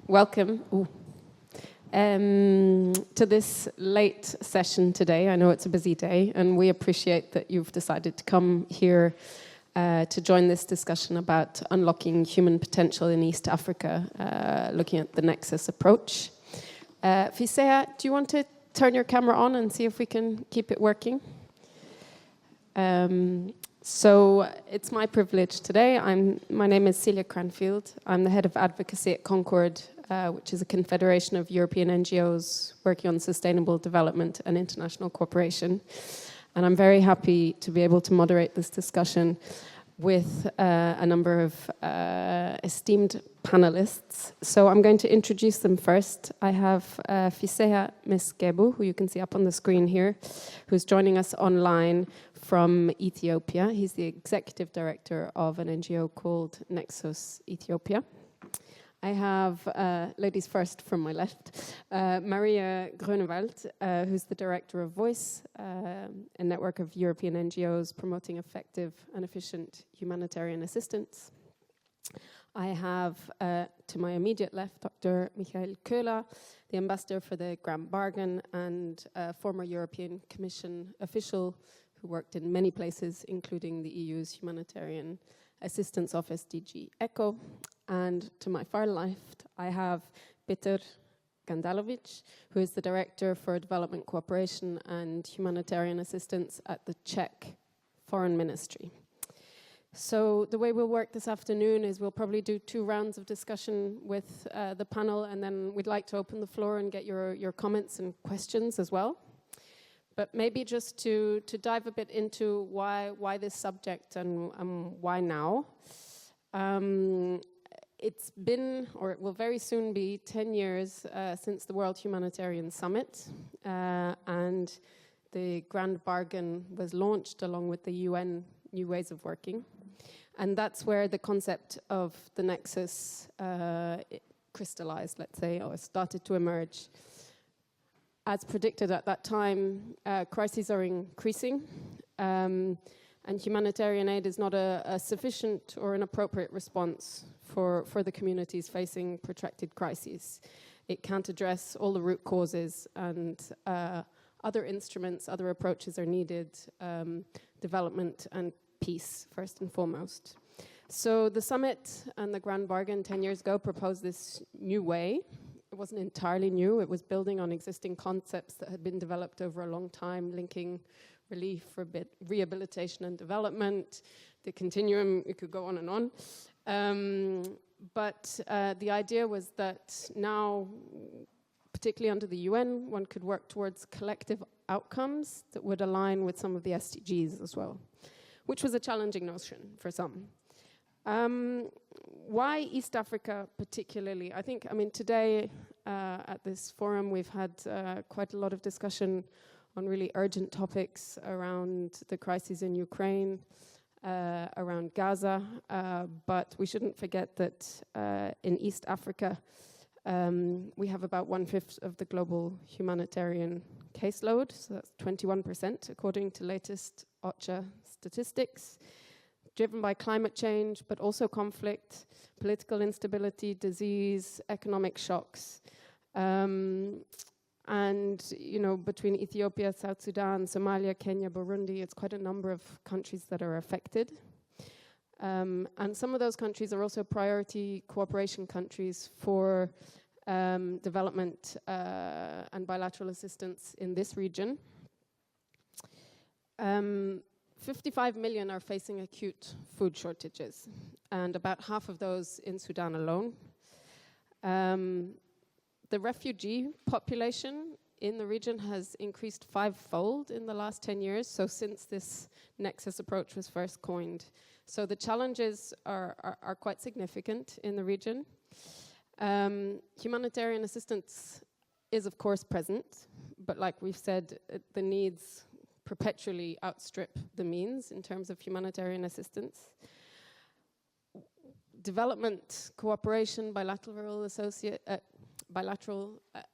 welcome to this late session today. I know it's a busy day, and we appreciate that you've decided to come here to join this discussion about unlocking human potential in East Africa, looking at the Nexus approach. Fisea, do you want to turn your camera on and see if we can keep it working? So it's my privilege today. My name is Celia Cranfield. I'm the head of advocacy at Concord, which is a confederation of European NGOs working on sustainable development and international cooperation. And I'm very happy to be able to moderate this discussion with a number of esteemed panelists. So I'm going to introduce them first. I have Fisea Misgebu, who you can see up on the screen here, who's joining us online from Ethiopia. He's the executive director of an NGO called Nexus Ethiopia. I have, ladies first from my left, Maria Grunewald, who's the director of Voice, a network of European NGOs promoting effective and efficient humanitarian assistance. I have, to my immediate left, Dr. Michael Köhler, the ambassador for the Grand Bargain and former European Commission official who worked in many places, including the EU's Humanitarian Assistance Office, DG ECHO. And to my far left, I have Peter Gandalovic, who is the Director for Development Cooperation and Humanitarian Assistance at the Czech Foreign Ministry. So the way we'll work this afternoon is we'll probably do 2 rounds of discussion with the panel, and then we'd like to open the floor and get your comments and questions as well. But maybe just to dive a bit into why this subject and why now. It's been, or it will very soon be, 10 years since the World Humanitarian Summit, and the Grand Bargain was launched along with the UN New Ways of Working. And that's where the concept of the Nexus crystallized, let's say, or started to emerge. As predicted at that time, crises are increasing, and humanitarian aid is not a sufficient or an appropriate response for the communities facing protracted crises. It can't address all the root causes, and other instruments, other approaches are needed, development and peace first and foremost. So the summit and the Grand Bargain 10 years ago proposed this new way. It wasn't entirely new. It was building on existing concepts that had been developed over a long time, linking relief, rehabilitation and development, the continuum, it could go on and on. But the idea was that now, particularly under the UN, one could work towards collective outcomes that would align with some of the SDGs as well, which was a challenging notion for some. Why East Africa particularly? I mean, today at this forum we've had quite a lot of discussion on really urgent topics around the crises in Ukraine, around Gaza, but we shouldn't forget that in East Africa we have about 1/5 of the global humanitarian caseload, so that's 21% according to latest OCHA statistics, driven by climate change, but also conflict, political instability, disease, economic shocks. And, you know, between Ethiopia, South Sudan, Somalia, Kenya, Burundi, it's quite a number of countries that are affected. And some of those countries are also priority cooperation countries for development and bilateral assistance in this region. 55 million are facing acute food shortages, and about half of those in Sudan alone. The refugee population in the region has increased 5-fold in the last 10 years, so since this Nexus approach was first coined. So the challenges are quite significant in the region. Humanitarian assistance is, of course, present, but like we've said, the needs perpetually outstrip the means in terms of humanitarian assistance. Development, cooperation, bilateral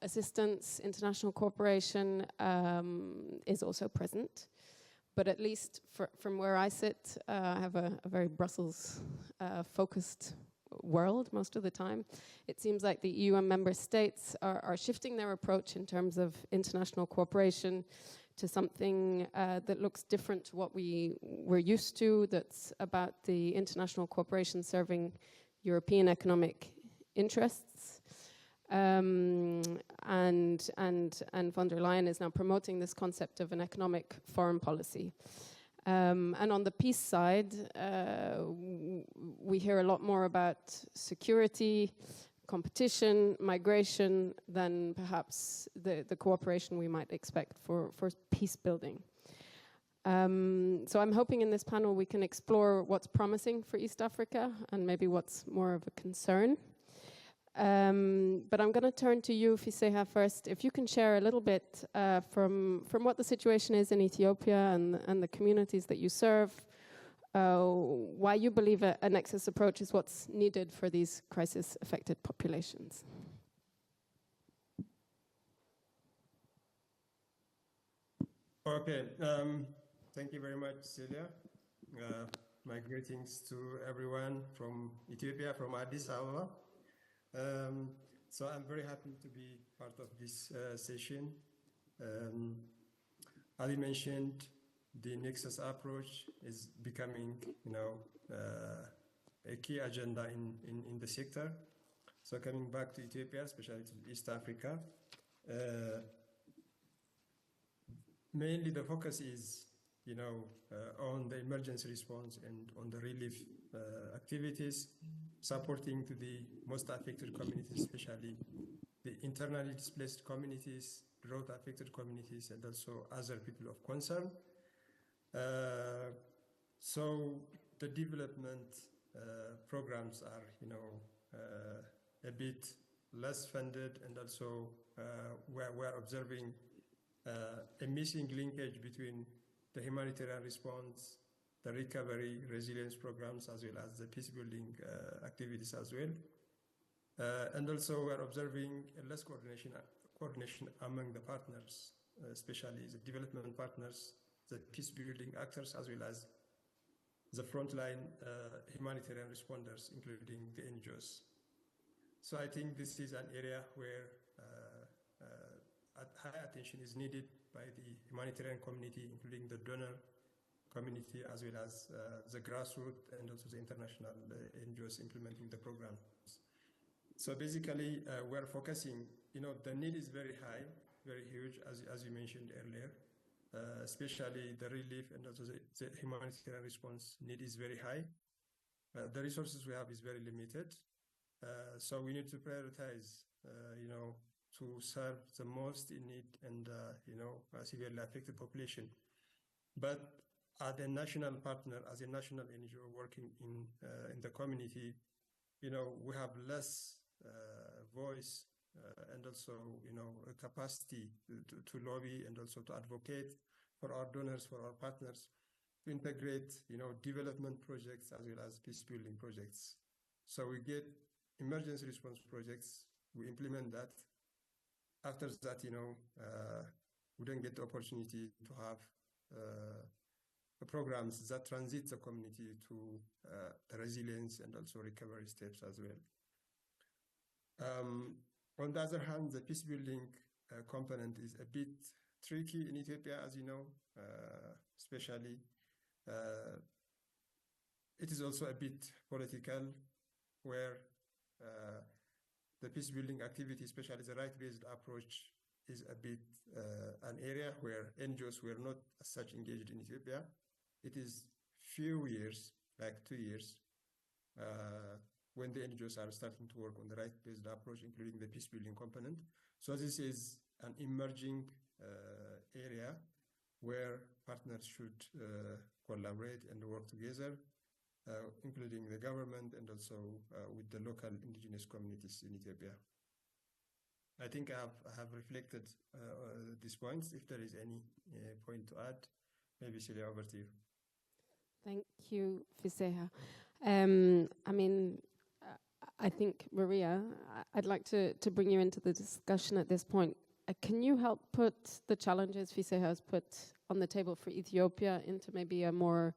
assistance, international cooperation is also present. But at least from where I sit, I have a very Brussels-focused world most of the time. It seems like the EU and member states are shifting their approach in terms of international cooperation to something that looks different to what we were used to, that's about the international cooperation serving European economic interests. And von der Leyen is now promoting this concept of an economic foreign policy. And on the peace side, we hear a lot more about security, competition, migration, than perhaps the cooperation we might expect for peace building. So I'm hoping in this panel we can explore what's promising for East Africa and maybe what's more of a concern. But I'm going to turn to you, Fiseha, first. If you can share a little bit from what the situation is in Ethiopia and the communities that you serve, why you believe a Nexus approach is what's needed for these crisis-affected populations. Okay, thank you very much, Celia. My greetings to everyone from Ethiopia, from Addis Ababa. So I'm very happy to be part of this session. As you mentioned, the Nexus approach is becoming, a key agenda in the sector. So coming back to Ethiopia, especially to East Africa, mainly the focus is, on the emergency response and on the relief activities, supporting to the most affected communities, especially the internally displaced communities, drought-affected communities, and also other people of concern. So the development programs are, a bit less funded, and also we're observing a missing linkage between the humanitarian response, the recovery, resilience programs, as well as the peace building activities as well. And also we're observing a less coordination among the partners, especially the development partners, the peace building actors, as well as the frontline humanitarian responders, including the NGOs. So I think this is an area where high attention is needed by the humanitarian community, including the donor community, as well as the grassroots and also the international NGOs implementing the programs. So basically, we're focusing, the need is very high, very huge, as you mentioned earlier, especially the relief and also the humanitarian response need is very high. The resources we have is very limited. So we need to prioritize, to serve the most in need and, severely affected population. But as a national partner, as a national NGO working in the community, we have less voice and also, a capacity to lobby and also to advocate for our donors, for our partners, to integrate, development projects as well as peace building projects. So we get emergency response projects, we implement that. After that, we don't get the opportunity to have programs that transit the community to the resilience and also recovery steps as well. On the other hand, the peace building component is a bit tricky in Ethiopia, as you know, especially. It is also a bit political, where the peace building activity, especially the right-based approach, is a bit an area where NGOs were not as such engaged in Ethiopia. It is few years, like 2 years, when the NGOs are starting to work on the right-based approach, including the peace building component. So this is an emerging area where partners should collaborate and work together, including the government and also with the local indigenous communities in Ethiopia. I think I have reflected these points. If there is any point to add, maybe Celia, over to you. Thank you, Fiseha. I think, Maria, I'd like to bring you into the discussion at this point. Can you help put the challenges Fiseha has put on the table for Ethiopia into maybe a more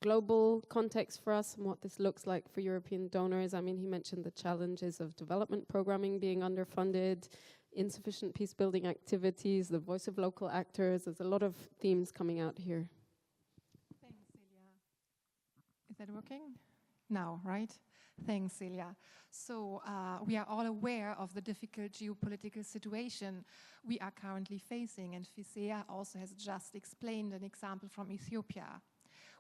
global context for us and what this looks like for European donors. I mean, he mentioned the challenges of development programming being underfunded, insufficient peace-building activities, the voice of local actors. There's a lot of themes coming out here. Thanks, Celia. Is that working? Now, right? Thanks, Celia. So we are all aware of the difficult geopolitical situation we are currently facing, and FISEA also has just explained an example from Ethiopia.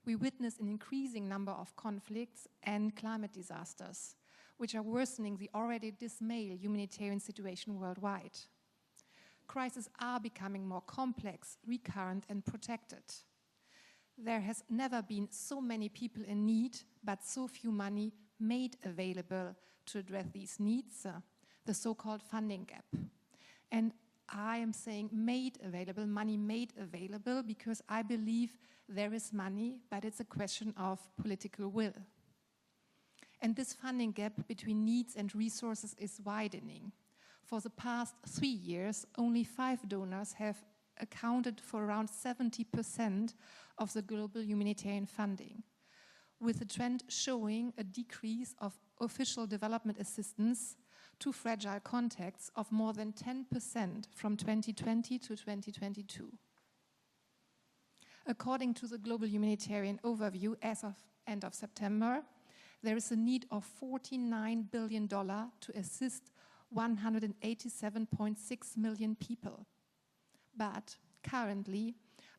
We witness an increasing number of conflicts and climate disasters, which are worsening the already dismal humanitarian situation worldwide. Crises are becoming more complex, recurrent, and protected. There has never been so many people in need, but so few money made available to address these needs, the so-called funding gap. And I am saying made available, money made available, because I believe there is money, but it's a question of political will. And this funding gap between needs and resources is widening. For the past 3 years, only 5 donors have accounted for around 70% of the global humanitarian funding, with the trend showing a decrease of official development assistance to fragile contexts of more than 10% from 2020 to 2022. According to the Global Humanitarian Overview, as of end of September, there is a need of $49 billion to assist 187.6 million people. But currently,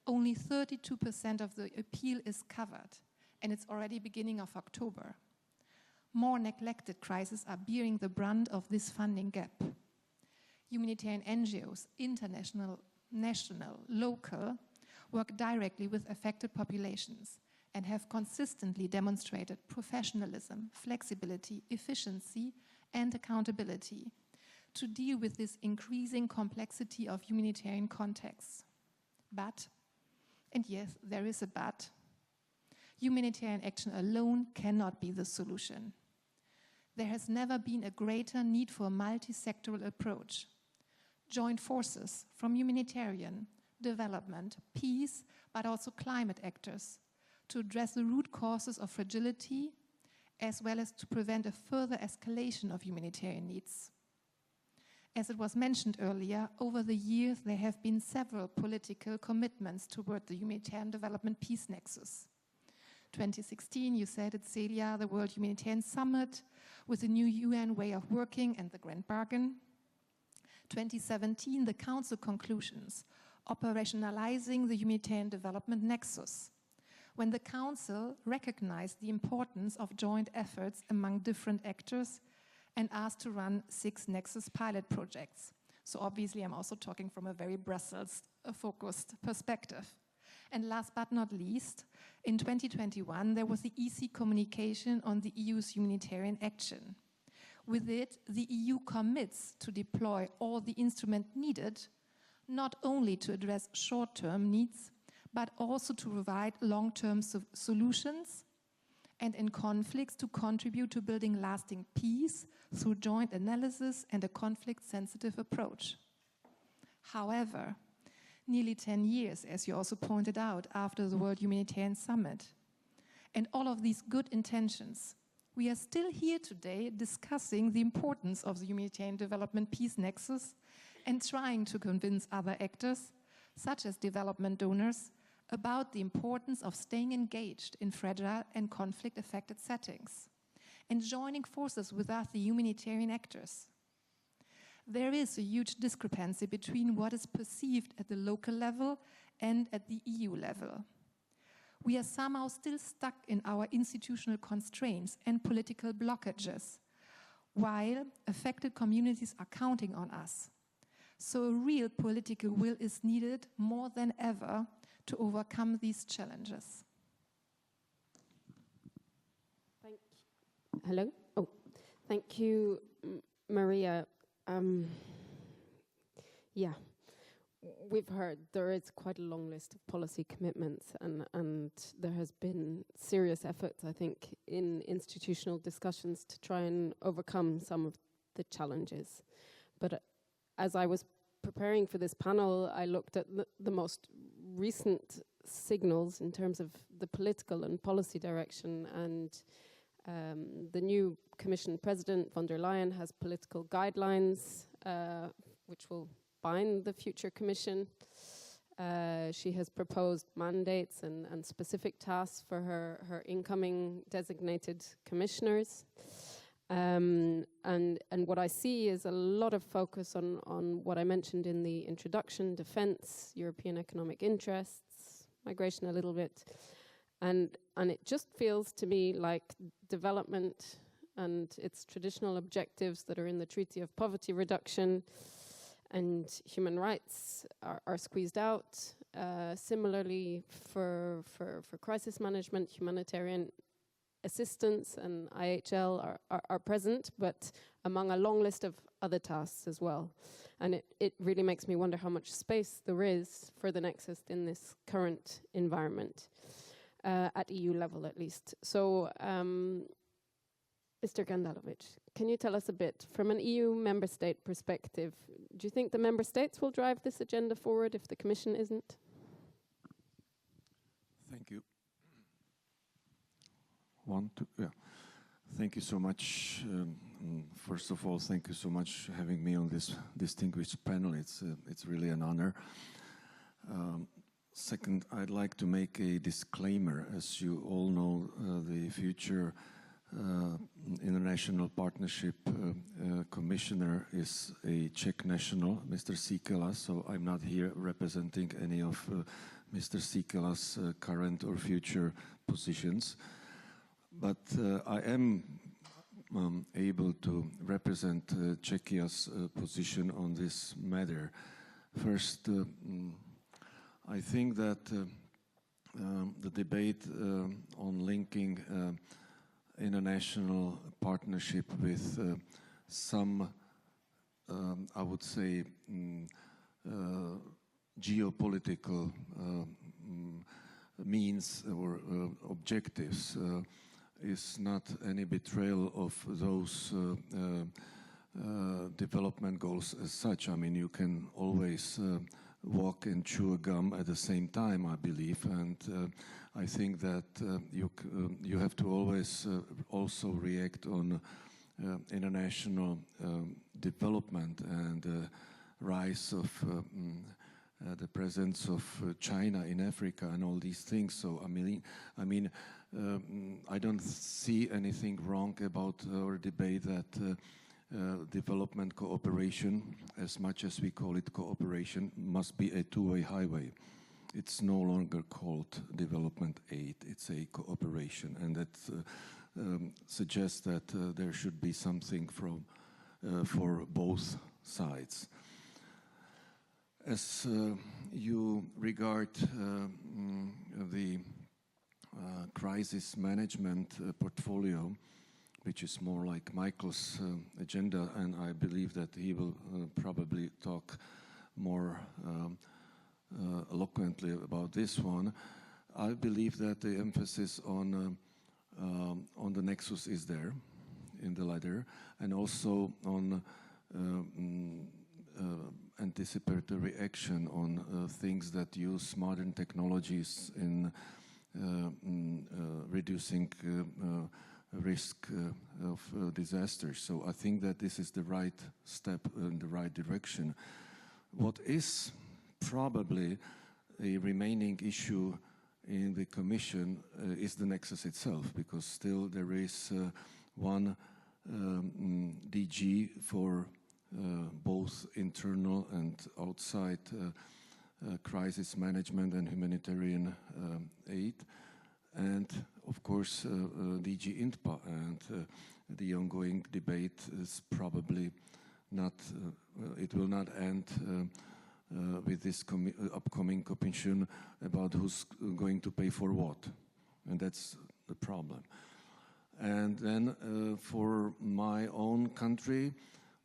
only 32% of the appeal is covered, and it's already beginning of October. More neglected crises are bearing the brunt of this funding gap. Humanitarian NGOs, international, national, local, work directly with affected populations and have consistently demonstrated professionalism, flexibility, efficiency, and accountability to deal with this increasing complexity of humanitarian contexts. But, and yes, there is a but, humanitarian action alone cannot be the solution. There has never been a greater need for a multi-sectoral approach. Joint forces from humanitarian, development, peace, but also climate actors to address the root causes of fragility, as well as to prevent a further escalation of humanitarian needs. As it was mentioned earlier, over the years there have been several political commitments toward the humanitarian development peace nexus. 2016, you said it, Celia, the World Humanitarian Summit with the new UN way of working and the Grand Bargain. 2017, the Council conclusions operationalizing the humanitarian development nexus, when the Council recognized the importance of joint efforts among different actors and asked to run 6 Nexus pilot projects. So obviously I'm also talking from a very Brussels-focused perspective. And last but not least, in 2021, there was the EC communication on the EU's humanitarian action. With it, the EU commits to deploy all the instruments needed, not only to address short-term needs, but also to provide long-term solutions and in conflicts to contribute to building lasting peace through joint analysis and a conflict-sensitive approach. However, nearly 10 years, as you also pointed out, after the World Humanitarian Summit, and all of these good intentions, we are still here today discussing the importance of the humanitarian development peace nexus and trying to convince other actors, such as development donors, about the importance of staying engaged in fragile and conflict-affected settings and joining forces with other humanitarian actors. There is a huge discrepancy between what is perceived at the local level and at the EU level. We are somehow still stuck in our institutional constraints and political blockages, while affected communities are counting on us. So a real political will is needed more than ever to overcome these challenges. Hello? Oh, thank you, Maria. Yeah, we've heard there is quite a long list of policy commitments, and there has been serious efforts, I think, in institutional discussions to try and overcome some of the challenges. But as I was preparing for this panel, I looked at the most recent signals in terms of the political and policy direction, and the new Commission President von der Leyen has political guidelines which will bind the future Commission. She has proposed mandates and specific tasks for her incoming designated commissioners. And what I see is a lot of focus on what I mentioned in the introduction: defense, European economic interests, migration a little bit. And it just feels to me like development and its traditional objectives that are in the Treaty of Poverty Reduction and human rights are squeezed out. Similarly, for crisis management, humanitarian assistance and IHL are present, but among a long list of other tasks as well. And it really makes me wonder how much space there is for the Nexus in this current environment, at EU level at least. So, Mr. Gandalovic, can you tell us a bit, from an EU member state perspective, do you think the member states will drive this agenda forward if the Commission isn't? Thank you. Yeah. Thank you so much. First of all, thank you so much for having me on this distinguished panel. It's really an honor. Second, I'd like to make a disclaimer. As you all know, the future International Partnership Commissioner is a Czech national, Mr. Sikela, so I'm not here representing any of Mr. Sikela's current or future positions. But I am able to represent Czechia's position on this matter. First, I think that the debate on linking international partnership with some, I would say, geopolitical means or objectives is not any betrayal of those development goals as such. I mean, you can always walk and chew gum at the same time, I believe, and I think that you have to always also react on international development and rise of the presence of China in Africa and all these things. So I mean, I don't see anything wrong about our debate that development cooperation, as much as we call it cooperation, must be a two-way highway. It's no longer called development aid, it's a cooperation, and that suggests that there should be something for both sides. As you regard the crisis management portfolio, which is more like Michael's agenda, and I believe that he will probably talk more eloquently about this one. I believe that the emphasis on the Nexus is there in the letter, and also on anticipatory action on things that use modern technologies in reducing risk of disasters. So I think that this is the right step in the right direction. What is probably a remaining issue in the Commission is the Nexus itself, because still there is one DG for both internal and outside crisis management and humanitarian aid, and of course DG INTPA, and the ongoing debate is probably not, it will not end with this upcoming commission about who's going to pay for what, and that's the problem. And then for my own country,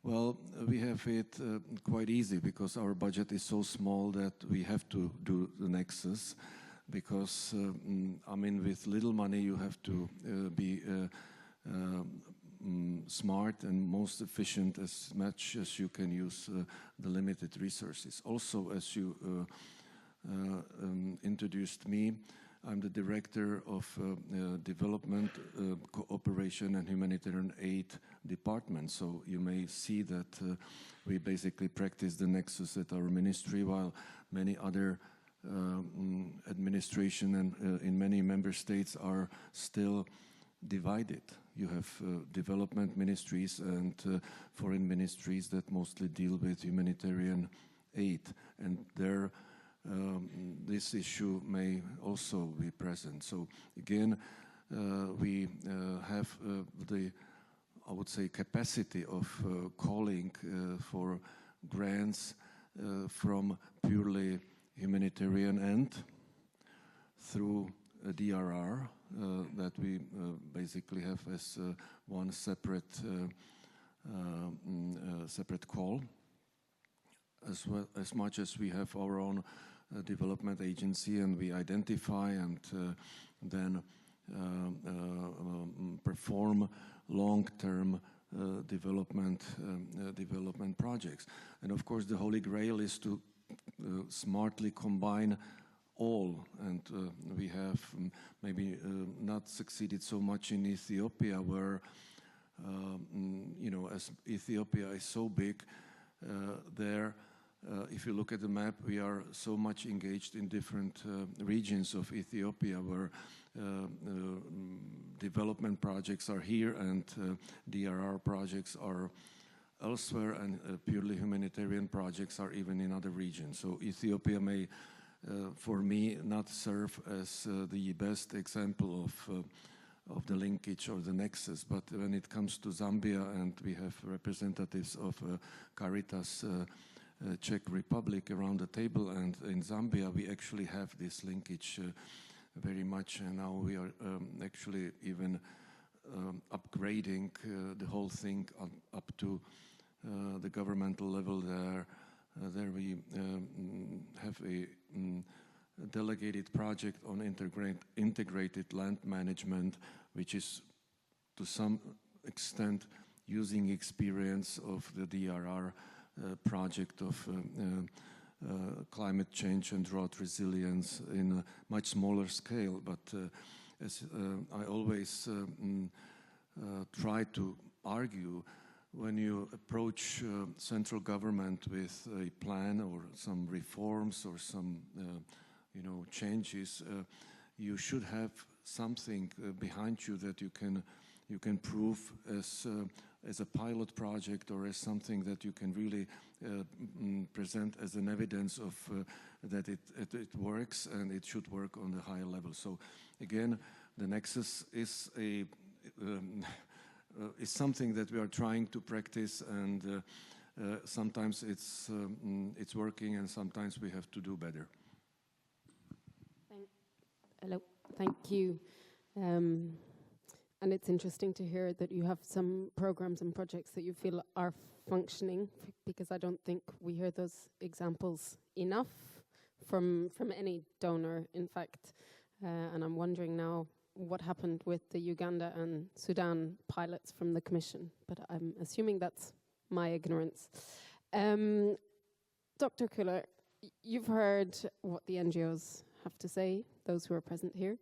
well, we have it quite easy, because our budget is so small that we have to do the Nexus, because I mean, with little money you have to be smart and most efficient as much as you can use the limited resources. Also, as you introduced me. I'm the director of Development, Cooperation and Humanitarian Aid Department. So you may see that we basically practice the Nexus at our ministry, while many other administration and in many member states are still divided. You have development ministries and foreign ministries that mostly deal with humanitarian aid, and there this issue may also be present. So again, we have the, I would say, capacity of calling for grants from purely humanitarian end through a DRR that we basically have as one separate separate call, as much as we have our own development agency, and we identify and then perform long-term development projects. And of course, the Holy Grail is to smartly combine all, and we have maybe not succeeded so much in Ethiopia, where you know, as Ethiopia is so big, there if you look at the map, we are so much engaged in different regions of Ethiopia, where development projects are here and DRR projects are elsewhere, and purely humanitarian projects are even in other regions. So Ethiopia may, for me, not serve as the best example of the linkage or the nexus, but when it comes to Zambia, and we have representatives of Caritas Czech Republic around the table, and in Zambia we actually have this linkage very much, and now we are actually even upgrading the whole thing up to the governmental level. There we have a delegated project on integrated land management, which is to some extent using experience of the DRR project of climate change and drought resilience in a much smaller scale. But as I always try to argue, when you approach central government with a plan or some reforms or some you know, changes, you should have something behind you that you can prove as a pilot project, or as something that you can really present as an evidence of that it works, and it should work on the higher level. So again, the Nexus is is something that we are trying to practice, and sometimes it's working, and sometimes we have to do better. Hello, thank you. And it's interesting to hear that you have some programs and projects that you feel are functioning, because I don't think we hear those examples enough from any donor, in fact. And I'm wondering now what happened with the Uganda and Sudan pilots from the Commission, but I'm assuming that's my ignorance. Dr. Kuller, you've heard what the NGOs have to say, those who are present here,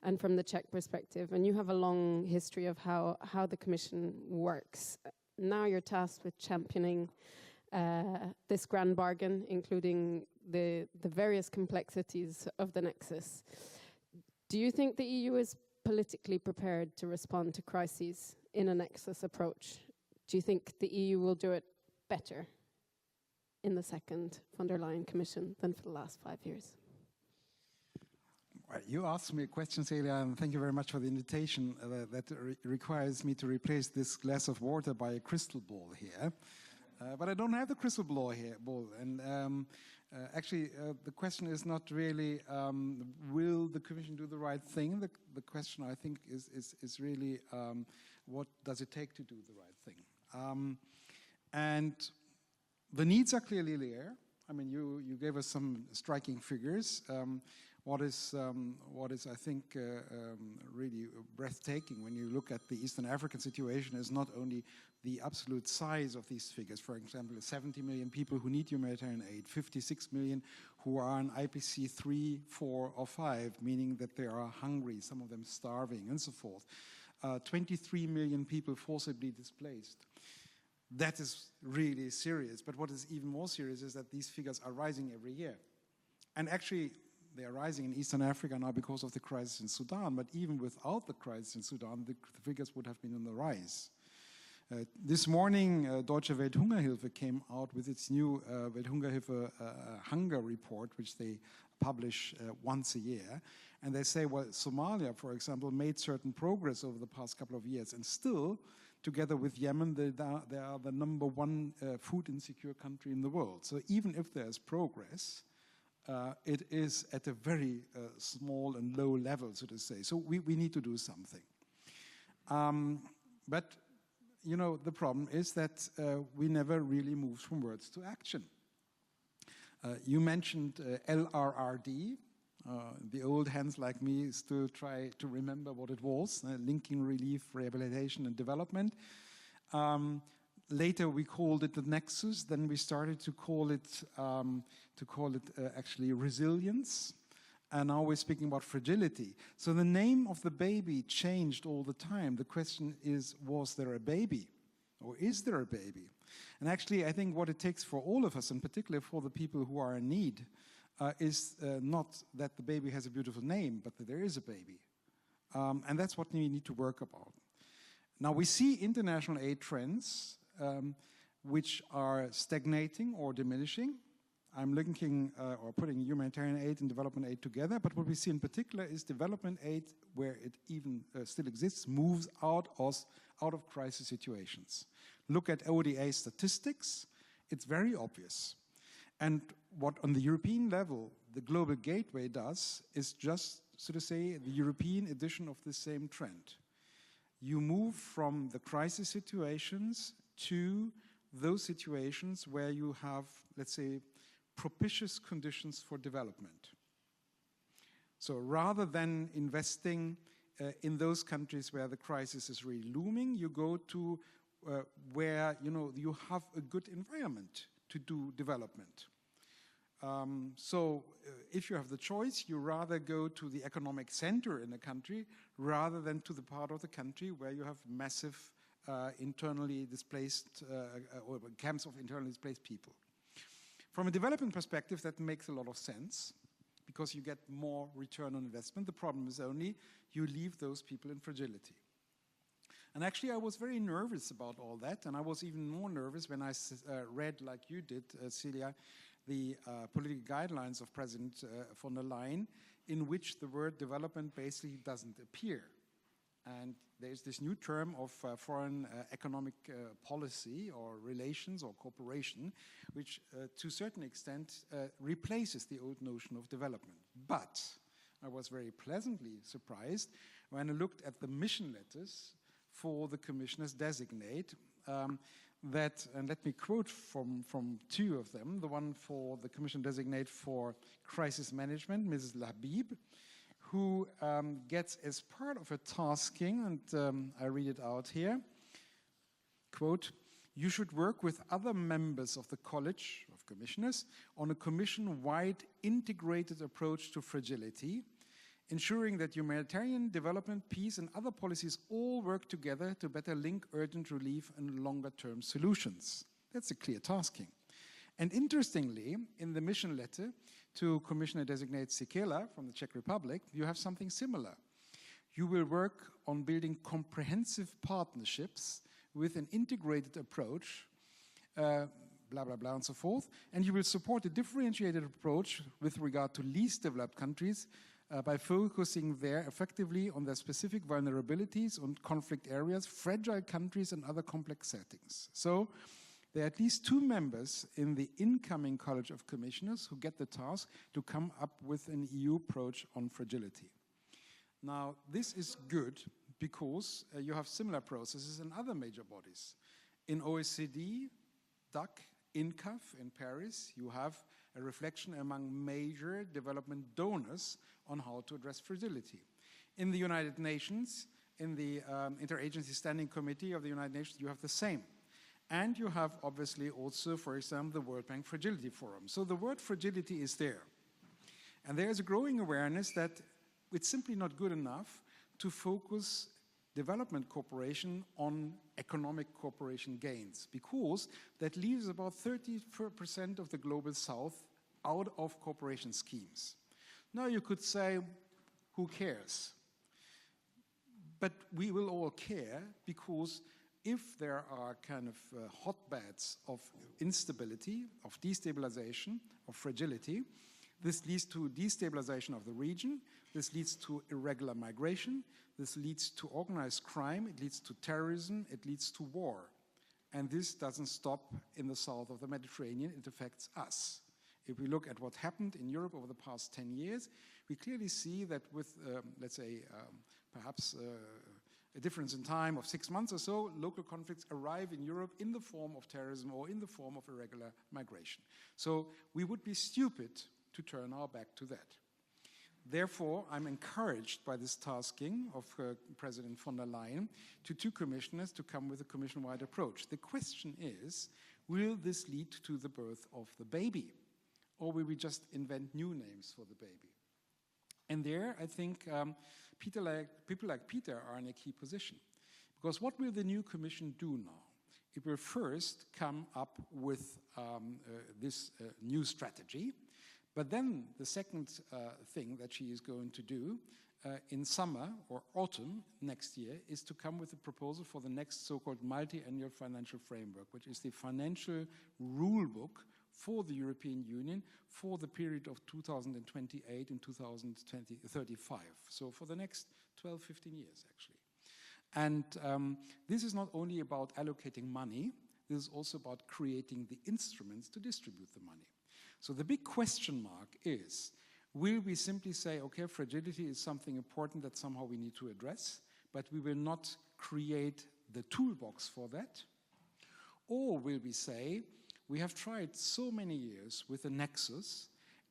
and from the Czech perspective, and you have a long history of how the Commission works. Now you're tasked with championing this grand bargain, including the various complexities of the Nexus. Do you think the EU is politically prepared to respond to crises in a Nexus approach? Do you think the EU will do it better in the second von der Leyen Commission than for the last 5 years? You asked me a question, Celia, and thank you very much for the invitation. That requires me to replace this glass of water by a crystal ball here. But I don't have the crystal ball here. And actually, the question is not really, will the Commission do the right thing? The question, I think, is really, what does it take to do the right thing? And the needs are clearly there. I mean, you gave us some striking figures. what is I think, really breathtaking when you look at the Eastern African situation is not only the absolute size of these figures. For example, 70 million people who need humanitarian aid, 56 million who are on IPC 3, 4, or 5, meaning that they are hungry, some of them starving, and so forth. 23 million people forcibly displaced. That is really serious. But what is even more serious is that these figures are rising every year. And actually, they are rising in Eastern Africa now because of the crisis in Sudan. But even without the crisis in Sudan, the figures would have been on the rise. This morning, Deutsche Welthungerhilfe came out with its new Welthungerhilfe hunger report, which they publish once a year. And they say, well, Somalia, for example, made certain progress over the past couple of years. And still, together with Yemen, they are the #1 food insecure country in the world. So even if there's progress, it is at a very small and low level, so to say. So we need to do something. But, you know, the problem is that we never really moved from words to action. You mentioned LRRD. The old hands like me still try to remember what it was, linking relief, rehabilitation, and development. Later we called it the Nexus. Then we started to call it actually resilience. And now we're speaking about fragility. So the name of the baby changed all the time. The question is, was there a baby? Or is there a baby? And actually, I think what it takes for all of us, and particularly for the people who are in need, is not that the baby has a beautiful name, but that there is a baby. And that's what we need to work about. Now, we see international aid trends which are stagnating or diminishing. I'm linking or putting humanitarian aid and development aid together, but what we see in particular is development aid, where it even still exists, moves out of crisis situations. Look at ODA statistics, it's very obvious. And what on the European level the Global Gateway does is just, so to say, the European edition of the same trend. You move from the crisis situations to those situations where you have, let's say, propitious conditions for development. So rather than investing in those countries where the crisis is really looming, you go to where you have a good environment to do development. So if you have the choice, you rather go to the economic center in a country rather than to the part of the country where you have massive internally displaced or camps of internally displaced people. From a development perspective, that makes a lot of sense because you get more return on investment. The problem is only you leave those people in fragility. And actually, I was very nervous about all that, and I was even more nervous when I read, like you did, Celia, the political guidelines of President von der Leyen, in which the word development basically doesn't appear. And there's this new term of foreign economic policy or relations or cooperation, which to a certain extent replaces the old notion of development. But I was very pleasantly surprised when I looked at the mission letters for the commissioners designate that, and let me quote from two of them, the one for the commission designate for crisis management, Mrs. Labib, who gets as part of her tasking, and I read it out here, quote, "You should work with other members of the College of Commissioners on a commission-wide integrated approach to fragility, ensuring that humanitarian development, peace, and other policies all work together to better link urgent relief and longer-term solutions." That's a clear tasking. And interestingly, in the mission letter to Commissioner-designate Sikela from the Czech Republic, you have something similar. You will work on building comprehensive partnerships with an integrated approach, blah, blah, blah, and so forth, and you will support a differentiated approach with regard to least developed countries by focusing there effectively on their specific vulnerabilities and conflict areas, fragile countries, and other complex settings. So there are at least two members in the incoming College of Commissioners who get the task to come up with an EU approach on fragility. Now, this is good because you have similar processes in other major bodies. In OECD, DAC, In CAF in Paris, you have a reflection among major development donors on how to address fragility. In the United Nations, in the Interagency Standing Committee of the United Nations, you have the same. And you have obviously also, for example, the World Bank Fragility Forum. So the word fragility is there. And there is a growing awareness that it's simply not good enough to focus development cooperation on economic cooperation gains, because that leaves about 30% of the global south out of cooperation schemes. Now you could say, who cares? But we will all care, because if there are kind of hotbeds of instability, of destabilization, of fragility, this leads to destabilization of the region, this leads to irregular migration, this leads to organized crime, it leads to terrorism, it leads to war. And this doesn't stop in the south of the Mediterranean, it affects us. If we look at what happened in Europe over the past 10 years, we clearly see that with, let's say, perhaps a difference in time of 6 months or so, local conflicts arrive in Europe in the form of terrorism or in the form of irregular migration. So we would be stupid to turn our back to that. Therefore, I'm encouraged by this tasking of President von der Leyen to 2 commissioners to come with a commission-wide approach. The question is, will this lead to the birth of the baby? Or will we just invent new names for the baby? And there, I think people like Peter are in a key position. Because what will the new commission do now? It will first come up with this new strategy. But then the second thing that she is going to do in summer or autumn next year is to come with a proposal for the next so-called multi-annual financial framework, which is the financial rule book for the European Union for the period of 2028 and 2035. So for the next 12, 15 years, actually. And this is not only about allocating money, this is also about creating the instruments to distribute the money. So the big question mark is, will we simply say, okay, fragility is something important that somehow we need to address, but we will not create the toolbox for that? Or will we say, we have tried so many years with the Nexus,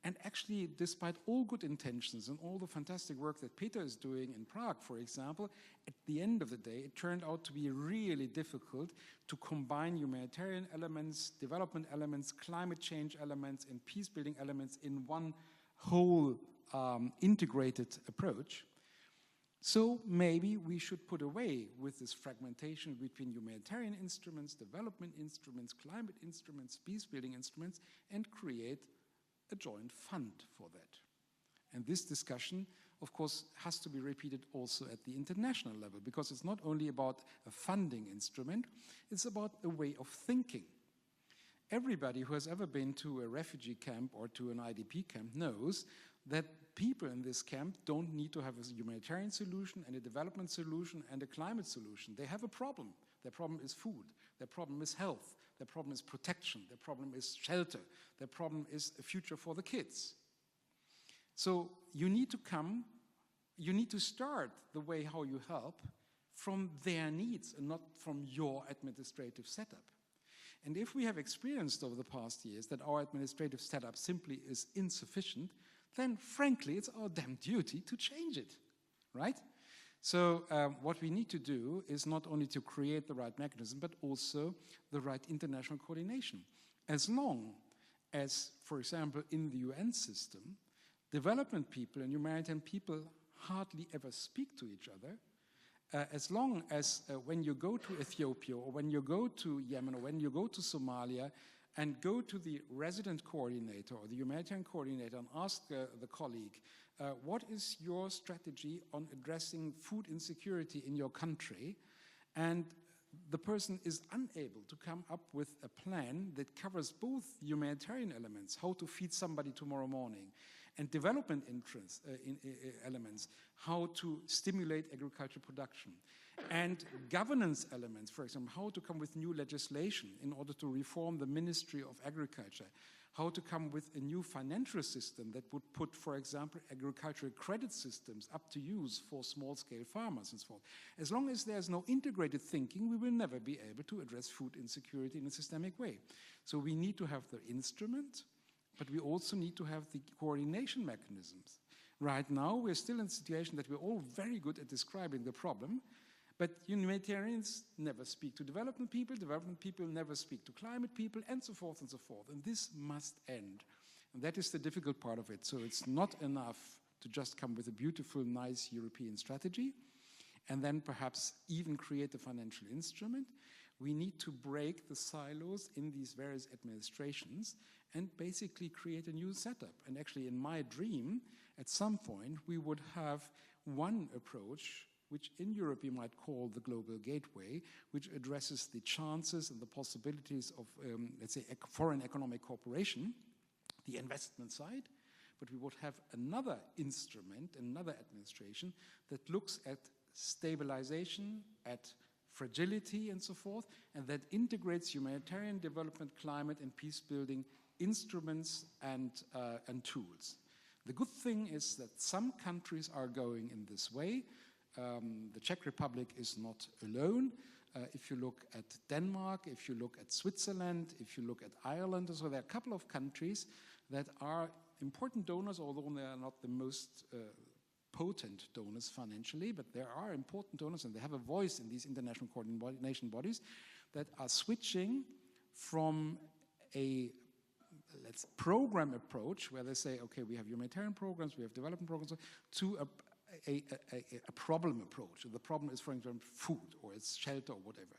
and actually, despite all good intentions and all the fantastic work that Peter is doing in Prague, for example, at the end of the day, it turned out to be really difficult to combine humanitarian elements, development elements, climate change elements, and peace-building elements in one whole integrated approach. So maybe we should put away with this fragmentation between humanitarian instruments, development instruments, climate instruments, peace-building instruments, and create a joint fund for that. And this discussion, of course, has to be repeated also at the international level, because it's not only about a funding instrument, it's about a way of thinking. Everybody who has ever been to a refugee camp or to an IDP camp knows that people in this camp don't need to have a humanitarian solution and a development solution and a climate solution. They have a problem. Their problem is food. Their problem is health. Their problem is protection. Their problem is shelter. Their problem is a future for the kids. So you need to start the way how you help from their needs and not from your administrative setup. And if we have experienced over the past years that our administrative setup simply is insufficient, then frankly, it's our damn duty to change it, right? So what we need to do is not only to create the right mechanism, but also the right international coordination. As long as, for example, in the UN system, development people and humanitarian people hardly ever speak to each other, as long as when you go to Ethiopia or when you go to Yemen or when you go to Somalia and go to the resident coordinator or the humanitarian coordinator and ask the colleague, what is your strategy on addressing food insecurity in your country? And the person is unable to come up with a plan that covers both humanitarian elements, how to feed somebody tomorrow morning, and development elements, how to stimulate agricultural production, and governance elements, for example, how to come with new legislation in order to reform the Ministry of Agriculture, how to come with a new financial system that would put, for example, agricultural credit systems up to use for small-scale farmers and so forth. As long as there's no integrated thinking, we will never be able to address food insecurity in a systemic way. So we need to have the instrument, but we also need to have the coordination mechanisms. Right now, we're still in a situation that we're all very good at describing the problem, but humanitarians never speak to development people never speak to climate people, and so forth and so forth. And this must end. And that is the difficult part of it. So it's not enough to just come with a beautiful, nice European strategy and then perhaps even create a financial instrument. We need to break the silos in these various administrations and basically create a new setup. And actually, in my dream, at some point, we would have one approach, which in Europe you might call the global gateway, which addresses the chances and the possibilities of, let's say, foreign economic cooperation, the investment side. But we would have another instrument, another administration that looks at stabilization, at fragility and so forth, and that integrates humanitarian development, climate and peace building instruments and tools. The good thing is that some countries are going in this way. The Czech Republic is not alone. If you look at Denmark, if you look at Switzerland, if you look at Ireland, so there are a couple of countries that are important donors, although they are not the most potent donors financially, but there are important donors and they have a voice in these international coordination bodies that are switching from a program approach where they say, okay, we have humanitarian programs, we have development programs, to a problem approach. The problem is, for example, food or it's shelter or whatever.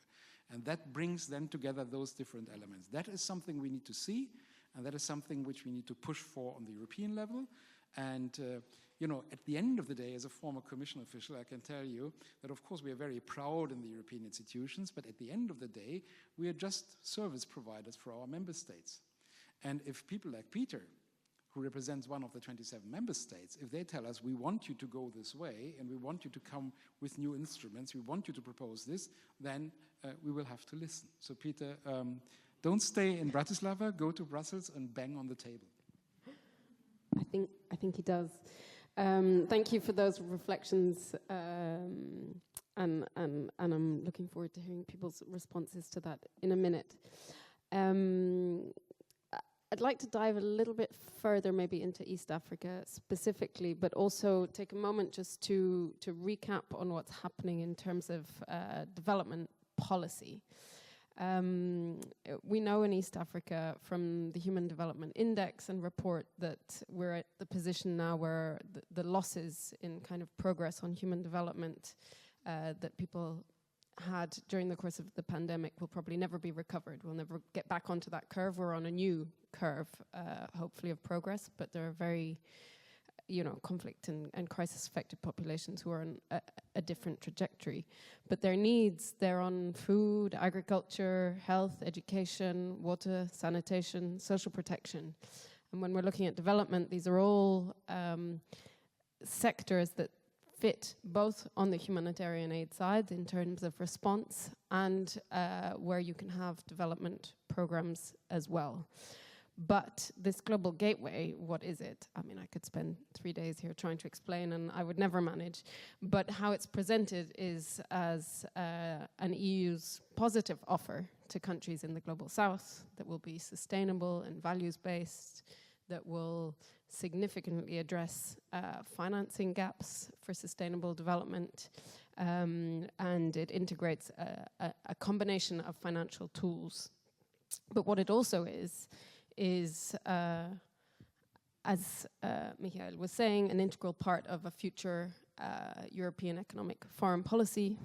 And that brings then together those different elements. That is something we need to see, and that is something which we need to push for on the European level. And you know, at the end of the day, as a former commission official, I can tell you that, of course, we are very proud in the European institutions, but at the end of the day, we are just service providers for our member states. And if people like Peter, who represents one of the 27 member states, if they tell us, we want you to go this way, and we want you to come with new instruments, we want you to propose this, then we will have to listen. So Peter, don't stay in Bratislava, go to Brussels and bang on the table. I think he does. Thank you for those reflections, and I'm looking forward to hearing people's responses to that in a minute. I'd like to dive a little bit further maybe into East Africa specifically, but also take a moment just to recap on what's happening in terms of development policy. We know in East Africa from the Human Development Index and report that we're at the position now where the losses in kind of progress on human development that people had during the course of the pandemic will probably never be recovered. We'll never get back onto that curve. We're on a new curve, hopefully, of progress, but there are very, conflict and crisis-affected populations who are on a different trajectory. But their needs, they're on food, agriculture, health, education, water, sanitation, social protection. And when we're looking at development, these are all sectors that fit both on the humanitarian aid side in terms of response and where you can have development programs as well. But this global gateway, what is it? I mean, I could spend 3 days here trying to explain and I would never manage. But how it's presented is as an EU's positive offer to countries in the global south that will be sustainable and values-based, that will significantly address financing gaps for sustainable development, and it integrates a combination of financial tools. But what it also is as Michael was saying, an integral part of a future European economic foreign policy.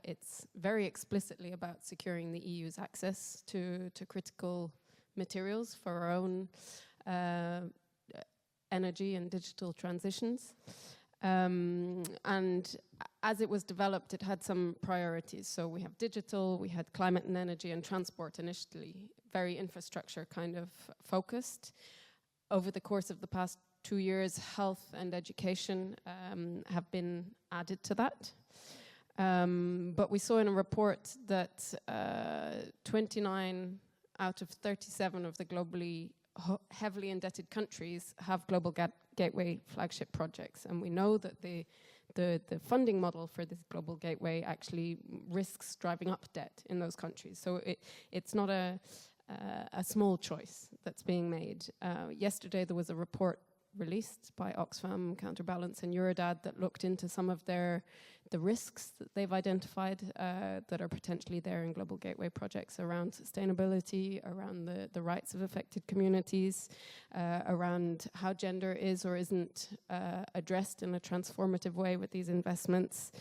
It's very explicitly about securing the EU's access to critical materials for our own energy and digital transitions. And as it was developed, it had some priorities. So we have digital, we had climate and energy and transport initially, very infrastructure kind of focused. Over the course of the past 2 years, health and education have been added to that. But we saw in a report that 29 out of 37 of the globally heavily indebted countries have global gateway flagship projects, and we know that the funding model for this global gateway actually risks driving up debt in those countries. So it's not a small choice that's being made. Yesterday there was a report released by Oxfam, Counterbalance and Eurodad that looked into some of the risks that they've identified that are potentially there in global gateway projects around sustainability, around the rights of affected communities, around how gender is or isn't addressed in a transformative way with these investments.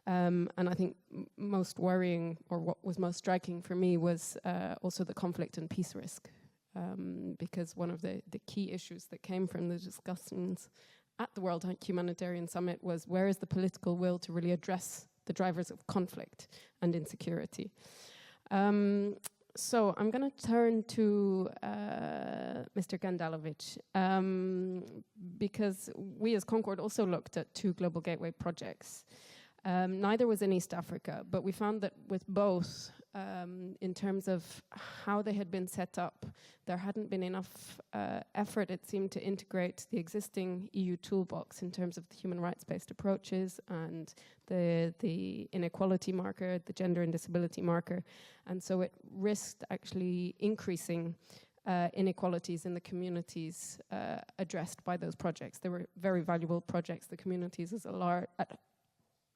And I think most worrying, or what was most striking for me, was also the conflict and peace risk. Because one of the key issues that came from the discussions at the World Humanitarian Summit was, where is the political will to really address the drivers of conflict and insecurity? So I'm going to turn to Mr. Gandalovic, because we as Concord also looked at 2 global gateway projects. Neither was in East Africa, but we found that with both, in terms of how they had been set up, there hadn't been enough effort, it seemed, to integrate the existing EU toolbox in terms of the human rights-based approaches and the inequality marker, the gender and disability marker. And so it risked actually increasing inequalities in the communities addressed by those projects. They were very valuable projects. The communities as a large,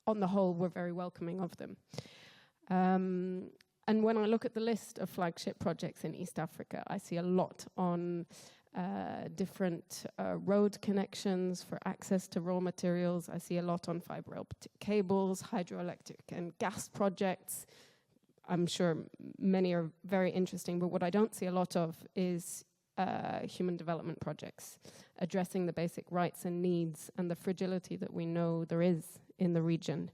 on the whole, were very welcoming of them. And when I look at the list of flagship projects in East Africa, I see a lot on different road connections for access to raw materials. I see a lot on fiber optic cables, hydroelectric and gas projects. I'm sure many are very interesting, but what I don't see a lot of is human development projects, addressing the basic rights and needs and the fragility that we know there is in the region.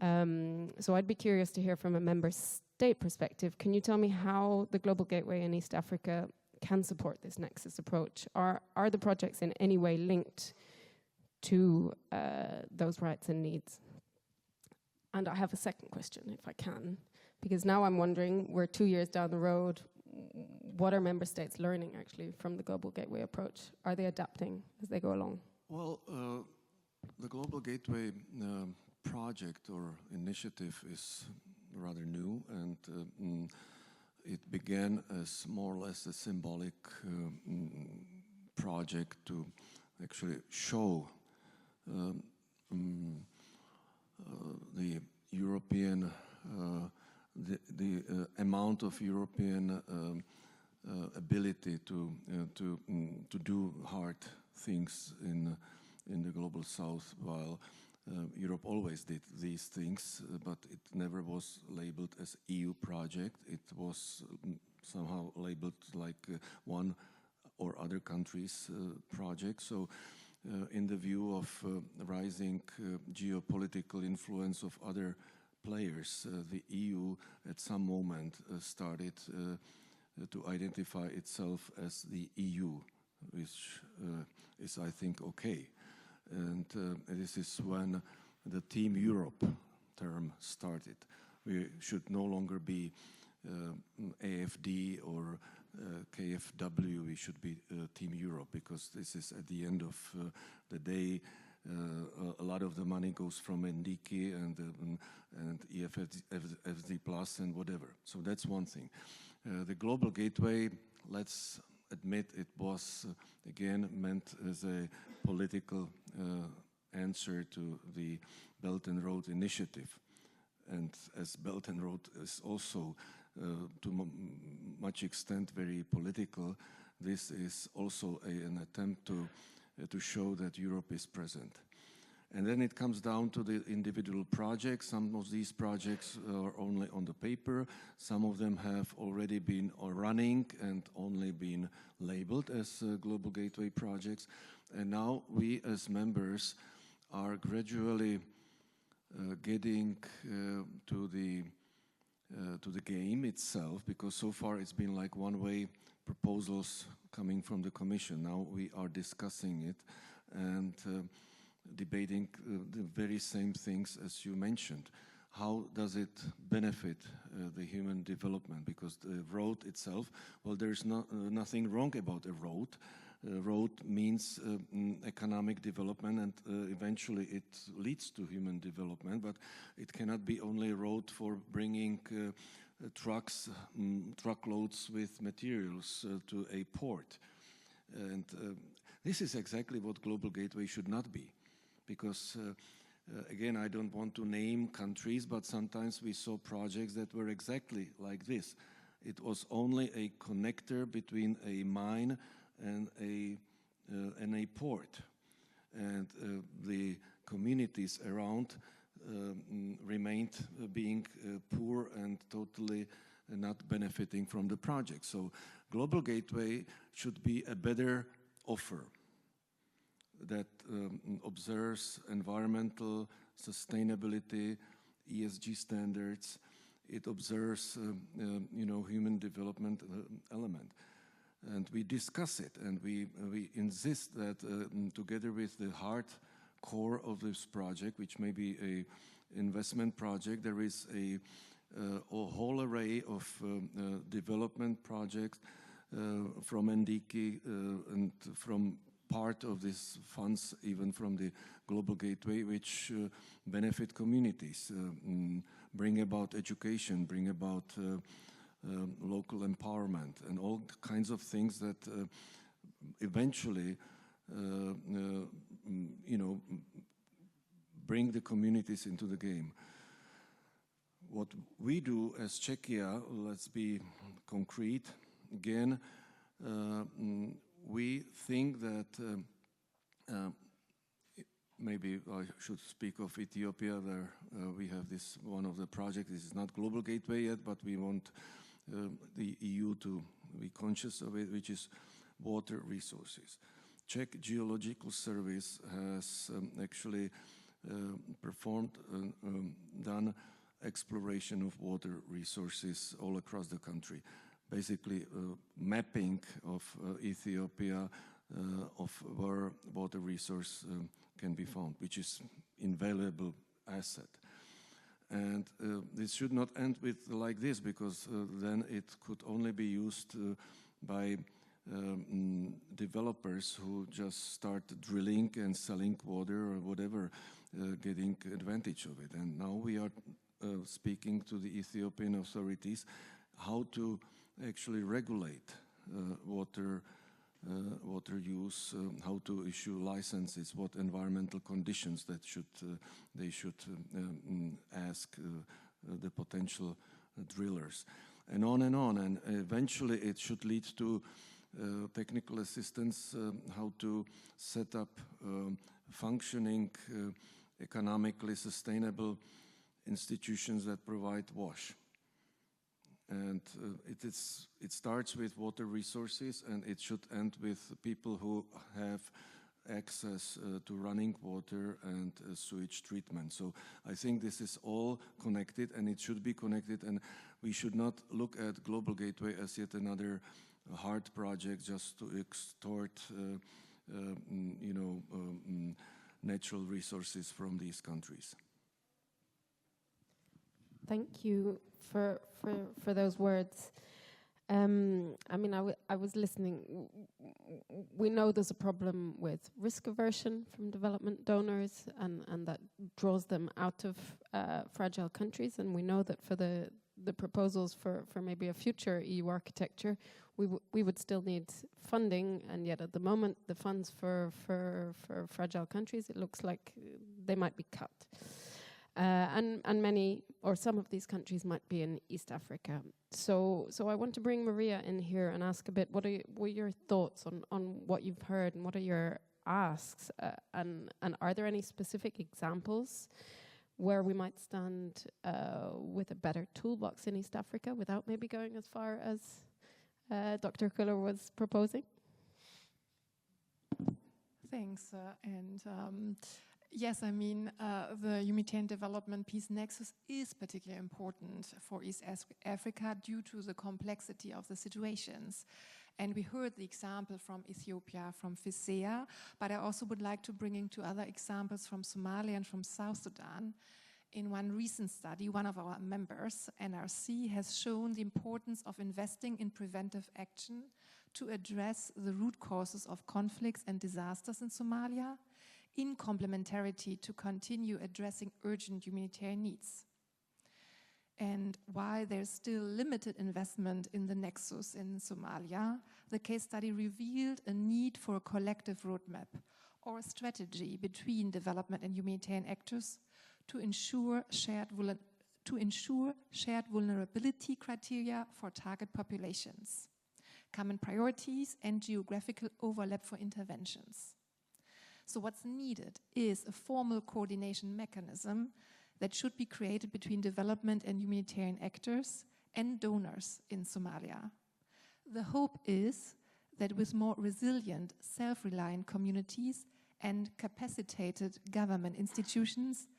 So I'd be curious to hear from a member state perspective. Can you tell me how the Global Gateway in East Africa can support this Nexus approach? Are the projects in any way linked to those rights and needs? And I have a second question, if I can, because now I'm wondering, we're 2 years down the road, what are member states learning actually from the Global Gateway approach? Are they adapting as they go along? Well, the Global Gateway project or initiative is rather new, and it began as more or less a symbolic project to actually show the European, the amount of European ability to do hard things in the global south, while Europe always did these things, but it never was labeled as EU project. It was somehow labeled like one or other country's project. So in the view of rising geopolitical influence of other players, the EU at some moment started to identify itself as the EU, which is, I think, okay. And this is when the Team Europe term started. We should no longer be AFD or KFW, we should be Team Europe, because this is at the end of the day, a lot of the money goes from NDK and EFSD Plus and whatever. So that's one thing. The Global Gateway, let's admit, it was again meant as a political answer to the Belt and Road Initiative. And as Belt and Road is also to much extent very political, this is also an attempt to show that Europe is present. And then it comes down to the individual projects. Some of these projects are only on the paper. Some of them have already been running and only been labeled as Global Gateway projects. And now we as members are gradually getting to the game itself, because so far it's been like one-way proposals coming from the Commission. Now we are discussing it and debating the very same things as you mentioned. how does it benefit the human development? Because the road itself, well, there's nothing wrong about a road. Road means economic development, and eventually it leads to human development, but it cannot be only a road for bringing truckloads with materials to a port. And this is exactly what Global Gateway should not be, because again, I don't want to name countries, but sometimes we saw projects that were exactly like this. It was only a connector between a mine and a port, and the communities around remained being poor and totally not benefiting from the project. So Global Gateway should be a better offer that observes environmental sustainability, ESG standards. It observes, human development element. And we discuss it, and we insist that together with the hard core of this project, which may be a investment project, there is a whole array of development projects from NDK and from part of these funds, even from the Global Gateway, which benefit communities, bring about education, bring about local empowerment, and all kinds of things that eventually, bring the communities into the game. What we do as Czechia, let's be concrete, again, we think that maybe I should speak of Ethiopia. There we have this one of the projects. This is not Global Gateway yet, but we want the EU to be conscious of it, which is water resources. Czech Geological Service has actually done exploration of water resources all across the country. Basically, mapping of Ethiopia of where water resource can be found, which is invaluable asset. And this should not end with like this, because then it could only be used by developers who just start drilling and selling water or whatever, getting advantage of it. And now we are speaking to the Ethiopian authorities how to actually regulate water use, how to issue licenses, what environmental conditions that they should ask the potential drillers, and on and on. And eventually it should lead to technical assistance, how to set up functioning, economically sustainable institutions that provide wash. And it starts with water resources, and it should end with people who have access to running water and sewage treatment. So I think this is all connected, and it should be connected, and we should not look at Global Gateway as yet another hard project just to extort natural resources from these countries. Thank you for those words. I was listening. We know there's a problem with risk aversion from development donors, and that draws them out of fragile countries. And we know that for the proposals for maybe a future EU architecture, we would still need funding. And yet at the moment, the funds for fragile countries, it looks like they might be cut. And many or some of these countries might be in East Africa. So I want to bring Maria in here and ask a bit, what are your thoughts on what you've heard, and what are your asks? And are there any specific examples where we might stand with a better toolbox in East Africa without maybe going as far as Dr. Kuller was proposing? Thanks. Yes, the humanitarian development piece Nexus is particularly important for East Africa due to the complexity of the situations. And we heard the example from Ethiopia, from FISEA, but I also would like to bring in two other examples from Somalia and from South Sudan. In one recent study, one of our members, NRC, has shown the importance of investing in preventive action to address the root causes of conflicts and disasters in Somalia, in complementarity to continue addressing urgent humanitarian needs. And while there's still limited investment in the Nexus in Somalia, the case study revealed a need for a collective roadmap or a strategy between development and humanitarian actors to ensure shared vulnerability criteria for target populations, common priorities, and geographical overlap for interventions. So what's needed is a formal coordination mechanism that should be created between development and humanitarian actors and donors in Somalia. The hope is that with more resilient, self-reliant communities and capacitated government institutions,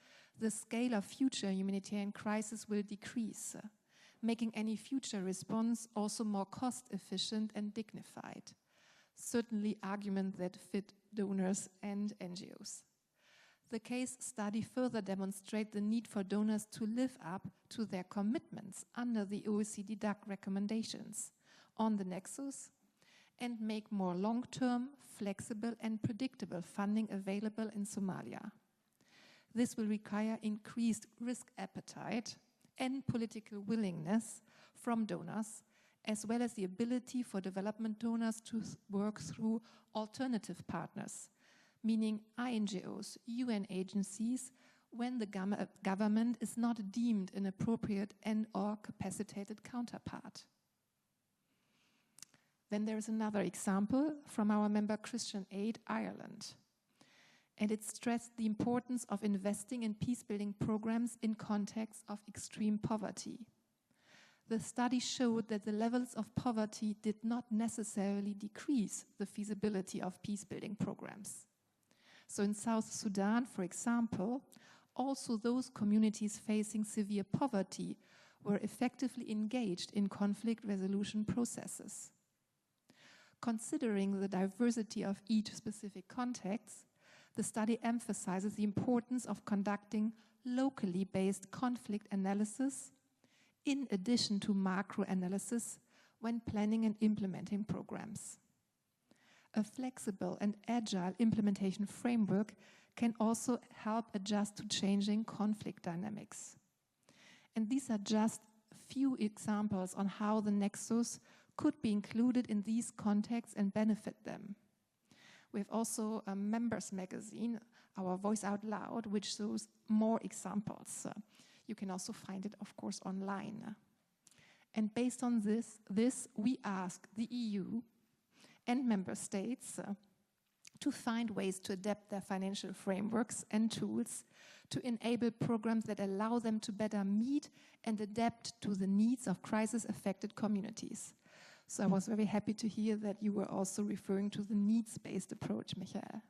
the scale of future humanitarian crises will decrease, making any future response also more cost-efficient and dignified. Certainly arguments that fit donors and NGOs. The case study further demonstrates the need for donors to live up to their commitments under the OECD DAC recommendations on the Nexus and make more long-term, flexible and predictable funding available in Somalia. This will require increased risk appetite and political willingness from donors, as well as the ability for development donors to work through alternative partners, meaning INGOs, UN agencies, when the government is not deemed an appropriate and/or capacitated counterpart. Then there is another example from our member Christian Aid Ireland. And it stressed the importance of investing in peace-building programs in context of extreme poverty. The study showed that the levels of poverty did not necessarily decrease the feasibility of peace-building programs. So in South Sudan, for example, also those communities facing severe poverty were effectively engaged in conflict resolution processes. Considering the diversity of each specific context, the study emphasizes the importance of conducting locally based conflict analysis in addition to macro analysis when planning and implementing programs. A flexible and agile implementation framework can also help adjust to changing conflict dynamics. And these are just a few examples on how the Nexus could be included in these contexts and benefit them. We have also a members magazine, our Voice Out Loud, which shows more examples. You can also find it, of course, online. And based on this we ask the EU and member states to find ways to adapt their financial frameworks and tools to enable programs that allow them to better meet and adapt to the needs of crisis-affected communities. So I was very happy to hear that you were also referring to the needs-based approach, Michael.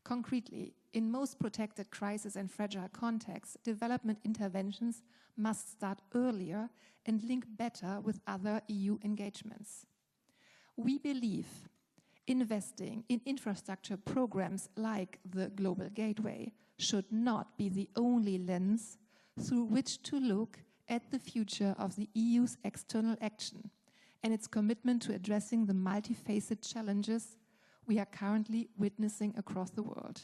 Concretely, in most protected crisis and fragile contexts, development interventions must start earlier and link better with other EU engagements. We believe investing in infrastructure programs like the Global Gateway should not be the only lens through which to look at the future of the EU's external action and its commitment to addressing the multifaceted challenges we are currently witnessing across the world.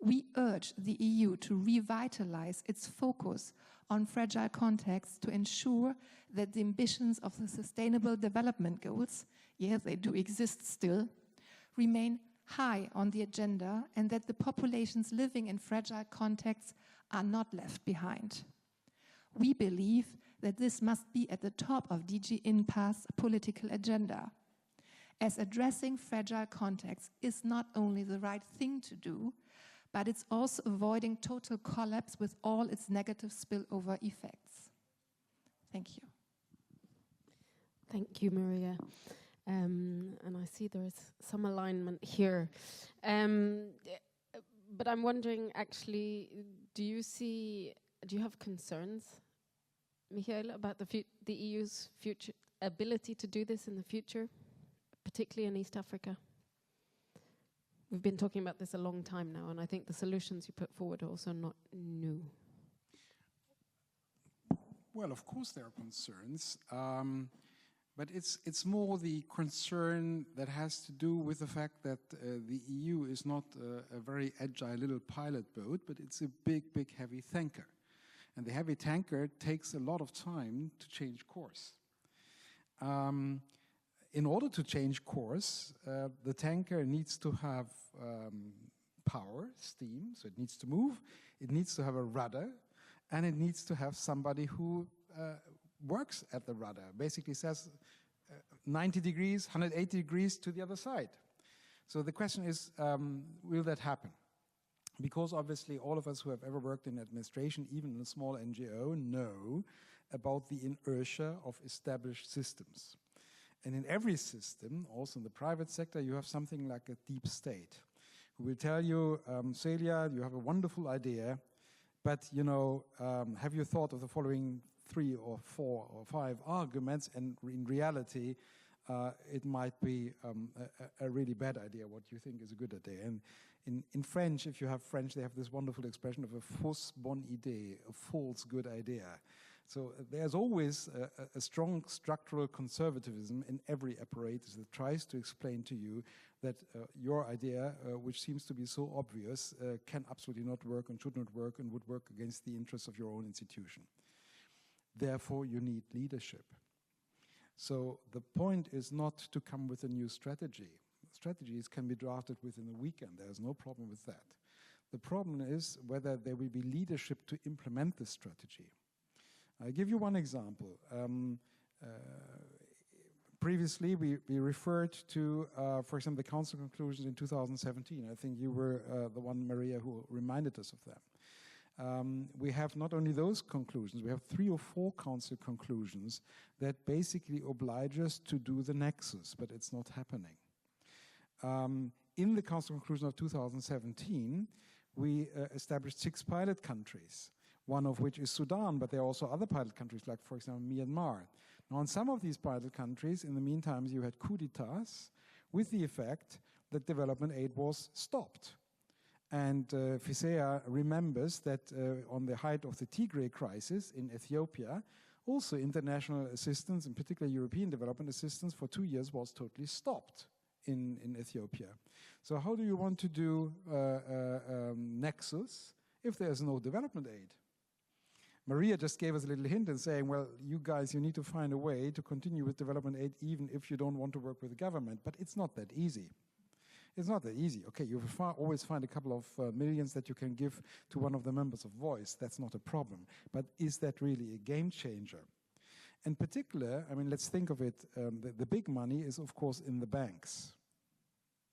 We urge the EU to revitalize its focus on fragile contexts to ensure that the ambitions of the Sustainable Development Goals, yes, they do exist still, remain high on the agenda and that the populations living in fragile contexts are not left behind. We believe that this must be at the top of DG INPA's political agenda, as addressing fragile contexts is not only the right thing to do, but it's also avoiding total collapse with all its negative spillover effects. Thank you. Thank you, Maria. And I see there is some alignment here. But I'm wondering, actually, do you have concerns, Michael, about the EU's future ability to do this in the future, particularly in East Africa? we've been talking about this a long time now, and I think the solutions you put forward are also not new. Well, of course there are concerns, but it's more the concern that has to do with the fact that the EU is not a very agile little pilot boat, but it's a big, big, heavy tanker. And the heavy tanker takes a lot of time to change course. In order to change course, the tanker needs to have power, steam, so it needs to move, it needs to have a rudder, and it needs to have somebody who works at the rudder, basically says 90 degrees, 180 degrees to the other side. So the question is, will that happen? Because obviously all of us who have ever worked in administration, even in a small NGO, know about the inertia of established systems. And in every system, also in the private sector, you have something like a deep state who will tell you, Celia, you have a wonderful idea, but you know, have you thought of the following 3 or 4 or 5 arguments? And in reality, it might be a really bad idea, what you think is a good idea. And in French, if you have French, they have this wonderful expression of a fausse bonne idée, a false good idea. So there's always a strong structural conservatism in every apparatus that tries to explain to you that your idea, which seems to be so obvious, can absolutely not work and should not work and would work against the interests of your own institution. Therefore, you need leadership. So the point is not to come with a new strategy. Strategies can be drafted within a weekend. There's no problem with that. The problem is whether there will be leadership to implement this strategy. I'll give you one example. Previously, we referred to, for example, the Council conclusions in 2017. I think you were the one, Maria, who reminded us of them. We have not only those conclusions, we have 3 or 4 Council conclusions that basically oblige us to do the Nexus, but it's not happening. In the Council conclusion of 2017, we established 6 pilot countries, one of which is Sudan, but there are also other pilot countries, like, for example, Myanmar. Now, in some of these pilot countries, in the meantime, you had coup d'etats with the effect that development aid was stopped. And FISEA remembers that on the height of the Tigray crisis in Ethiopia, also international assistance, in particular European development assistance, for 2 years was totally stopped in Ethiopia. So how do you want to do Nexus if there's no development aid? Maria just gave us a little hint in saying, well, you guys, you need to find a way to continue with development aid even if you don't want to work with the government. But it's not that easy. It's not that easy. Okay, you always find a couple of millions that you can give to one of the members of Voice. That's not a problem. But is that really a game changer? In particular, I mean, let's think of it. The big money is, of course, in the banks.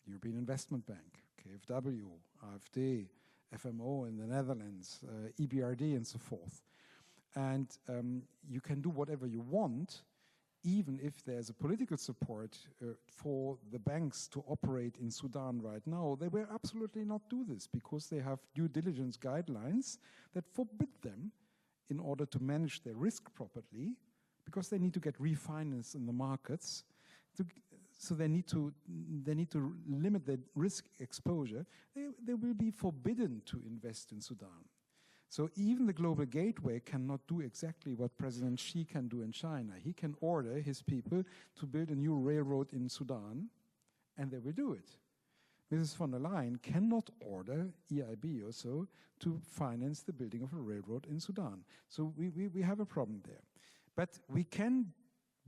European Investment Bank, KfW, AfD, FMO in the Netherlands, EBRD, and so forth. And you can do whatever you want, even if there's a political support for the banks to operate in Sudan right now. They will absolutely not do this because they have due diligence guidelines that forbid them, in order to manage their risk properly, because they need to get refinanced in the markets. So they need to limit their risk exposure. They will be forbidden to invest in Sudan. So even the Global Gateway cannot do exactly what President Xi can do in China. He can order his people to build a new railroad in Sudan, and they will do it. Mrs. von der Leyen cannot order EIB or so to finance the building of a railroad in Sudan. So we have a problem there. But we can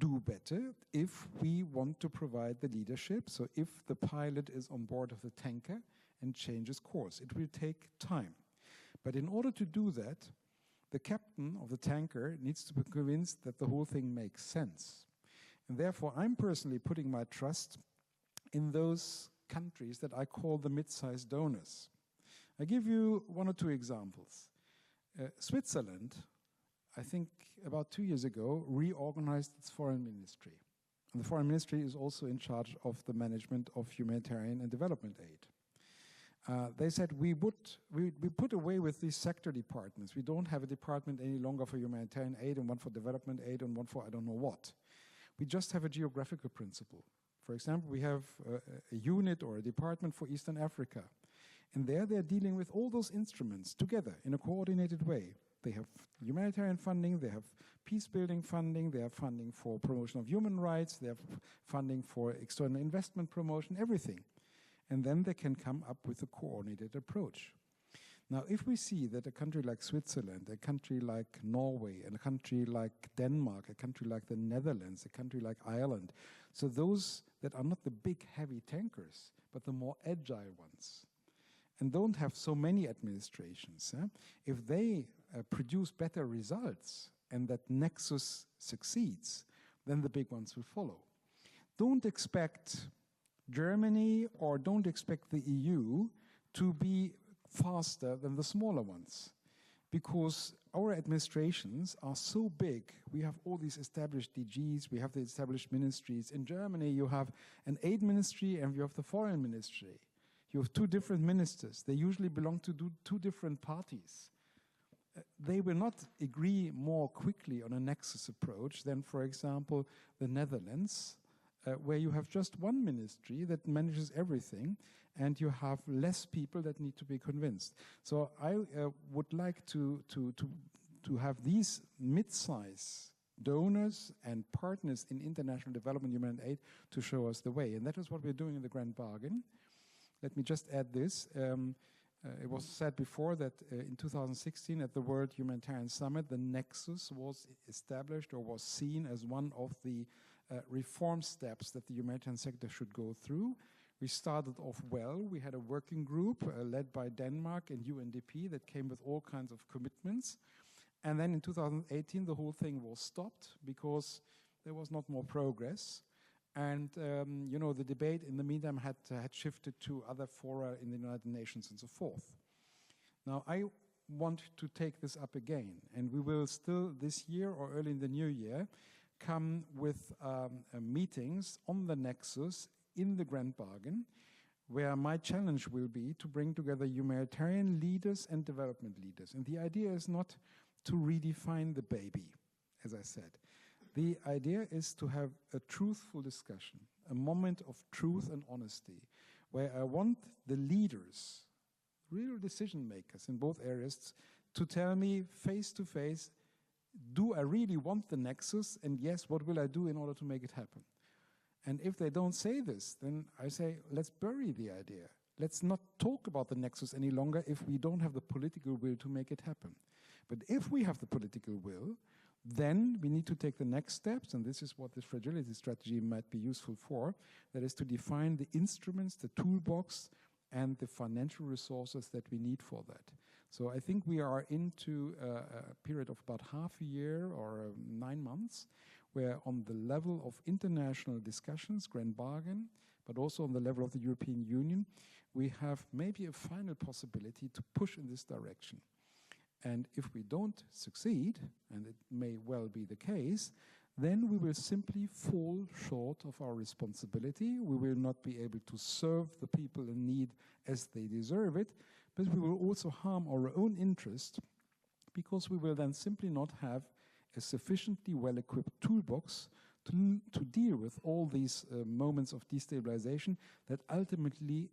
do better if we want to provide the leadership. So if the pilot is on board of the tanker and changes course, it will take time. But in order to do that, the captain of the tanker needs to be convinced that the whole thing makes sense. And therefore, I'm personally putting my trust in those countries that I call the mid-sized donors. I give you 1 or 2 examples. Switzerland, I think about 2 years ago, reorganized its foreign ministry. And the foreign ministry is also in charge of the management of humanitarian and development aid. They said, we put away with these sector departments. We don't have a department any longer for humanitarian aid and one for development aid and one for I don't know what. We just have a geographical principle. For example, we have a unit or a department for Eastern Africa. And there they're dealing with all those instruments together in a coordinated way. They have humanitarian funding, they have peace-building funding, they have funding for promotion of human rights, they have funding for external investment promotion, everything. And then they can come up with a coordinated approach. Now, if we see that a country like Switzerland, a country like Norway, and a country like Denmark, a country like the Netherlands, a country like Ireland, so those that are not the big, heavy tankers, but the more agile ones, and don't have so many administrations, if they produce better results and that Nexus succeeds, then the big ones will follow. Don't expect Germany or don't expect the EU to be faster than the smaller ones, because our administrations are so big. We have all these established DGs, we have the established ministries. In Germany, you have an aid ministry and you have the foreign ministry. You have two different ministers. They usually belong to two different parties. They will not agree more quickly on a Nexus approach than, for example, the Netherlands, where you have just one ministry that manages everything, and you have less people that need to be convinced. So I would like to have these mid-size donors and partners in international development human aid to show us the way. And that is what we're doing in the Grand Bargain. Let me just add this. It was said before that in 2016 at the World Humanitarian Summit, the Nexus was established or was seen as one of the reform steps that the humanitarian sector should go through. We started off well. We had a working group led by Denmark and UNDP that came with all kinds of commitments. And then in 2018, the whole thing was stopped because there was not more progress. And, you know, the debate in the meantime had shifted to other fora in the United Nations and so forth. Now, I want to take this up again, and we will still this year or early in the new year come with meetings on the Nexus in the Grand Bargain, where my challenge will be to bring together humanitarian leaders and development leaders. And the idea is not to redefine the baby, as I said. The idea is to have a truthful discussion, a moment of truth and honesty, where I want the leaders, real decision makers in both areas, to tell me face to face, do I really want the Nexus? And yes, what will I do in order to make it happen? And if they don't say this, then I say, let's bury the idea. Let's not talk about the Nexus any longer if we don't have the political will to make it happen. But if we have the political will, then we need to take the next steps, and this is what this fragility strategy might be useful for, that is to define the instruments, the toolbox, and the financial resources that we need for that. So I think we are into a period of about half a year or 9 months, where on the level of international discussions, Grand Bargain, but also on the level of the European Union, we have maybe a final possibility to push in this direction. And if we don't succeed, and it may well be the case, then we will simply fall short of our responsibility. We will not be able to serve the people in need as they deserve it, but we will also harm our own interest, because we will then simply not have a sufficiently well-equipped toolbox to deal with all these moments of destabilization that ultimately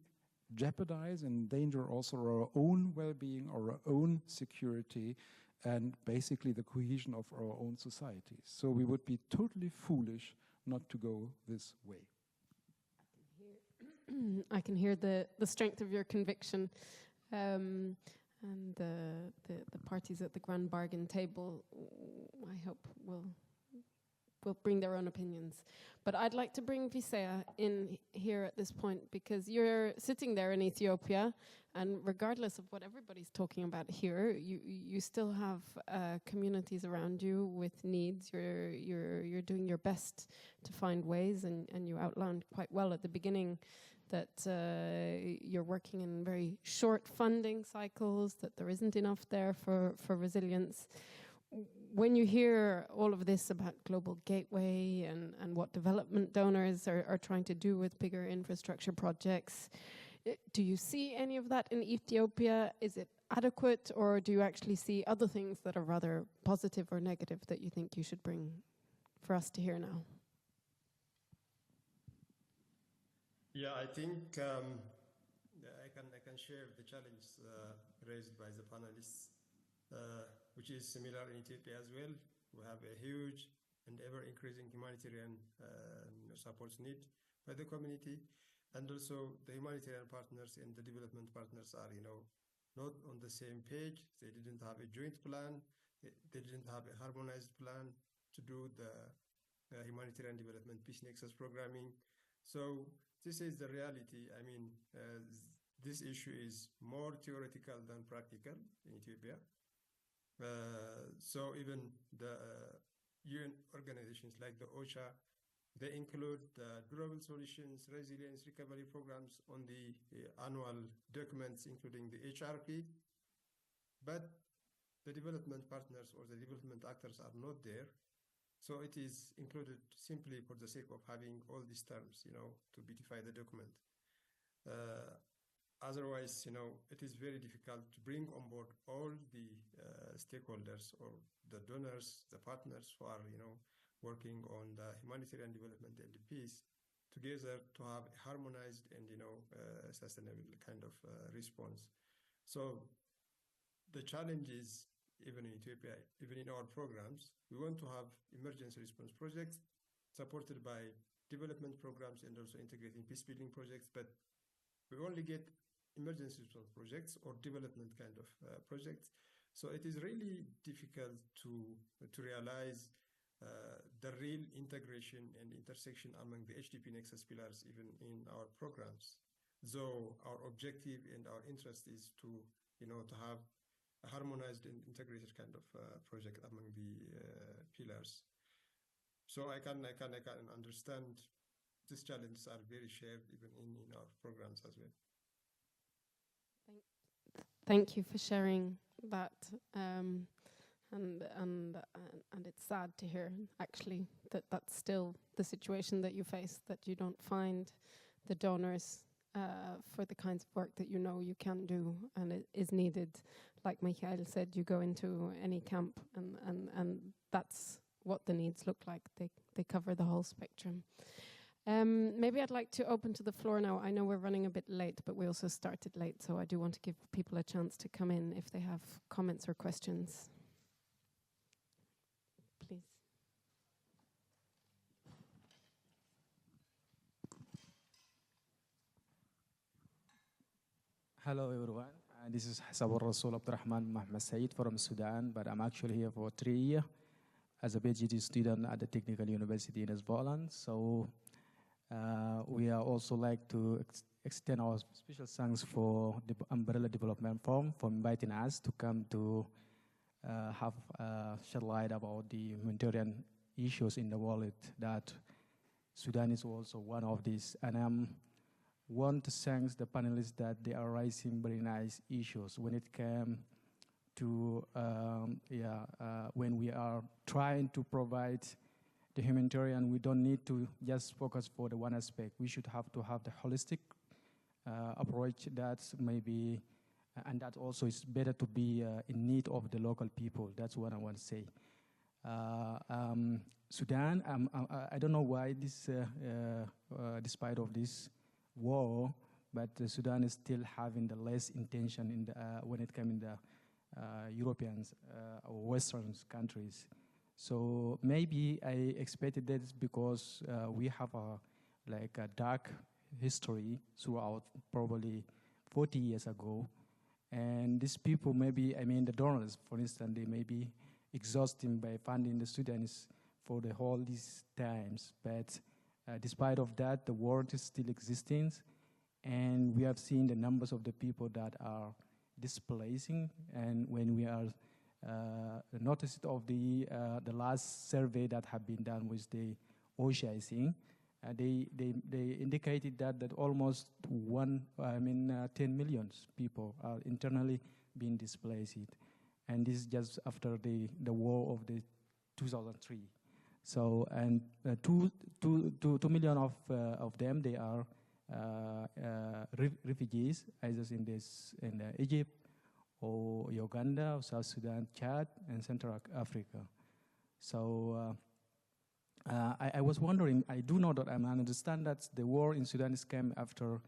jeopardize and endanger also our own well-being, our own security, and basically the cohesion of our own societies. So we would be totally foolish not to go this way. I can hear the strength of your conviction, and the parties at the Grand Bargain table, I hope, will bring their own opinions. But I'd like to bring Visea in here at this point, because you're sitting there in Ethiopia, and regardless of what everybody's talking about here, you still have communities around you with needs. You're doing your best to find ways, and you outlined quite well at the beginning that you're working in very short funding cycles, that there isn't enough there for resilience. When you hear all of this about Global Gateway and what development donors are trying to do with bigger infrastructure projects, do you see any of that in Ethiopia? Is it adequate, or do you actually see other things that are rather positive or negative that you think you should bring for us to hear now? Yeah, I think I can share the challenge raised by the panelists, which is similar in Ethiopia as well. We have a huge and ever-increasing humanitarian support need by the community, and also the humanitarian partners and the development partners are, not on the same page. They didn't have a joint plan. They didn't have a harmonized plan to do the humanitarian development peace nexus programming. So this is the reality. I mean, this issue is more theoretical than practical in Ethiopia. So even the UN organizations like the OSHA, they include the durable solutions, resilience, recovery programs on the annual documents, including the HRP. But the development partners or the development actors are not there. So it is included simply for the sake of having all these terms, to beautify the document. Otherwise, it is very difficult to bring on board all the stakeholders or the donors, the partners who are, working on the humanitarian development and the peace together to have a harmonized and, sustainable kind of response. So the challenge is, even in Ethiopia, even in our programs, we want to have emergency response projects supported by development programs and also integrating peace building projects, but we only get emergency response projects or development kind of projects. So it is really difficult to realize the real integration and intersection among the HDP Nexus pillars even in our programs. So our objective and our interest is to have a harmonized and integrated kind of project among the pillars. So I can understand these challenges are very shared even in our programs as well. Thank you for sharing that, and it's sad to hear actually that that's still the situation that you face, that you don't find the donors for the kinds of work that you can do and it is needed. Like Michael said, you go into any camp and that's what the needs look like. They cover the whole spectrum. Maybe I'd like to open to the floor now. I know we're running a bit late, but we also started late, so I do want to give people a chance to come in if they have comments or questions. Please. Hello everyone, this is Sabur Rasul Abdurrahman Mahmoud Said from Sudan, but I'm actually here for 3 years as a PhD student at the Technical University in Scotland. So we are also like to extend our special thanks for the Ambrela Development Forum for inviting us to come to have shed light about the humanitarian issues in the world, that Sudan is also one of these. And want to thank the panelists that they are raising very nice issues when it came to when we are trying to provide the humanitarian. We don't need to just focus for the one aspect. We should have to have the holistic approach that maybe, and that also is better to be in need of the local people. That's what I want to say. Sudan, I don't know why this, despite of this war, but Sudan is still having the less intention in the, when it comes in the Europeans or Western countries. So maybe I expected that because we have a dark history throughout probably 40 years ago, and these people maybe, I mean the donors, for instance, they may be exhausting by funding the Sudanese for the whole these times, but despite of that, the war is still existing, and we have seen the numbers of the people that are displacing. And when we are noticed of the last survey that have been done with the OSHA, I think, they indicated that almost 10 million people are internally being displaced, and this is just after the war of the 2003. So, and 2 million of them, they are refugees, either in Egypt or Uganda, or South Sudan, Chad, and Central Africa. So I was wondering, I do know that I understand that the war in Sudan is came after